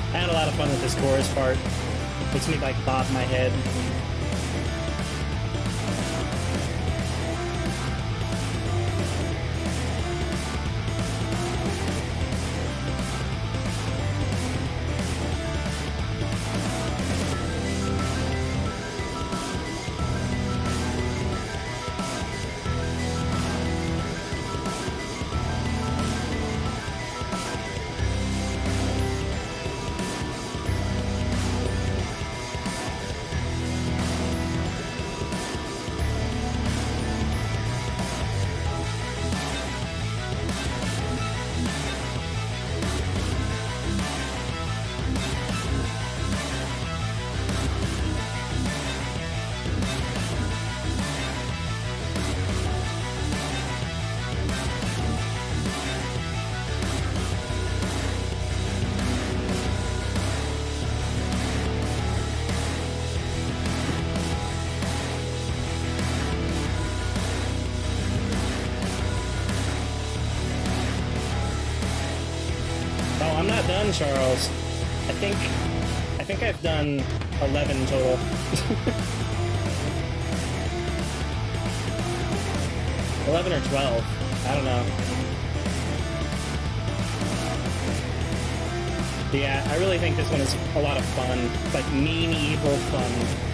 I had a lot of fun with this chorus part. Makes me like bob my head. Oh, I'm not done, Charles. I think I've done 11 total. $11 or 12. I don't know. Yeah, I really think this one is a lot of fun. Like mean, evil fun.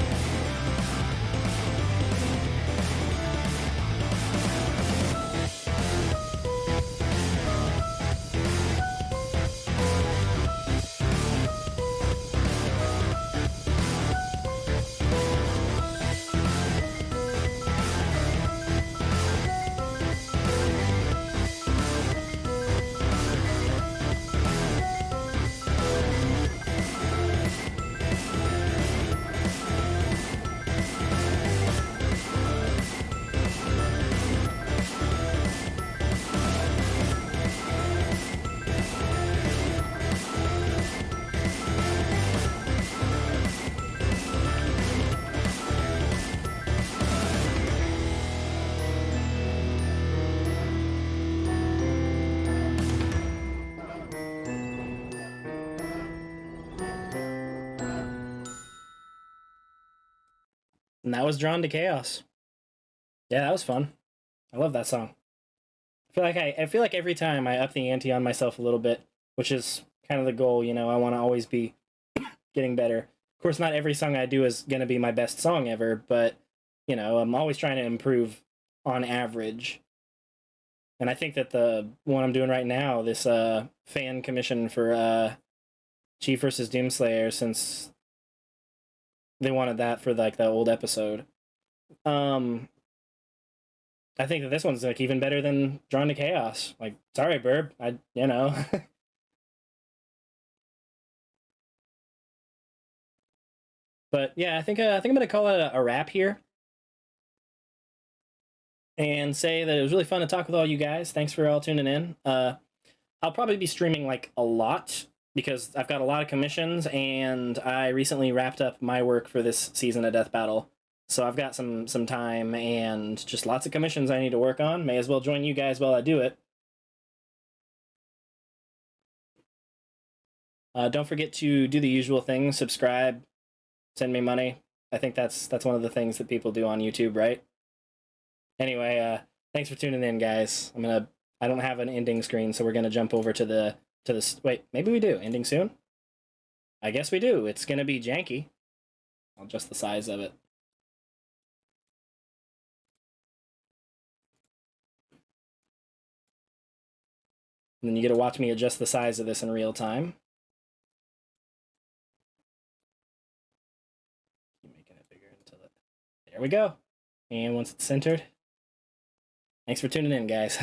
And that was Drawn to Chaos. Yeah, that was fun. I love that song. I feel like every time I up the ante on myself a little bit, which is kind of the goal, you know, I want to always be getting better. Of course, not every song I do is going to be my best song ever, but you know, I'm always trying to improve on average. And I think that the one I'm doing right now, this fan commission for Chief versus Doomslayer, since they wanted that for like the old episode. I think that this one's like even better than Drawn to Chaos. Like, sorry, Burb, you know. But yeah, I think I'm gonna call it a wrap here, and say that it was really fun to talk with all you guys. Thanks for all tuning in. I'll probably be streaming like a lot because I've got a lot of commissions, and I recently wrapped up my work for this season of Death Battle. So I've got some time and just lots of commissions I need to work on. May as well join you guys while I do it. Don't forget to do the usual things: subscribe, send me money. I think that's one of the things that people do on YouTube, right? Anyway, thanks for tuning in, guys. I don't have an ending screen, so we're gonna jump over to the wait, maybe we do ending soon. I guess we do. It's gonna be janky. I'll adjust the size of it. And then you get to watch me adjust the size of this in real time. Keep making it bigger until it. There we go. And once it's centered. Thanks for tuning in, guys.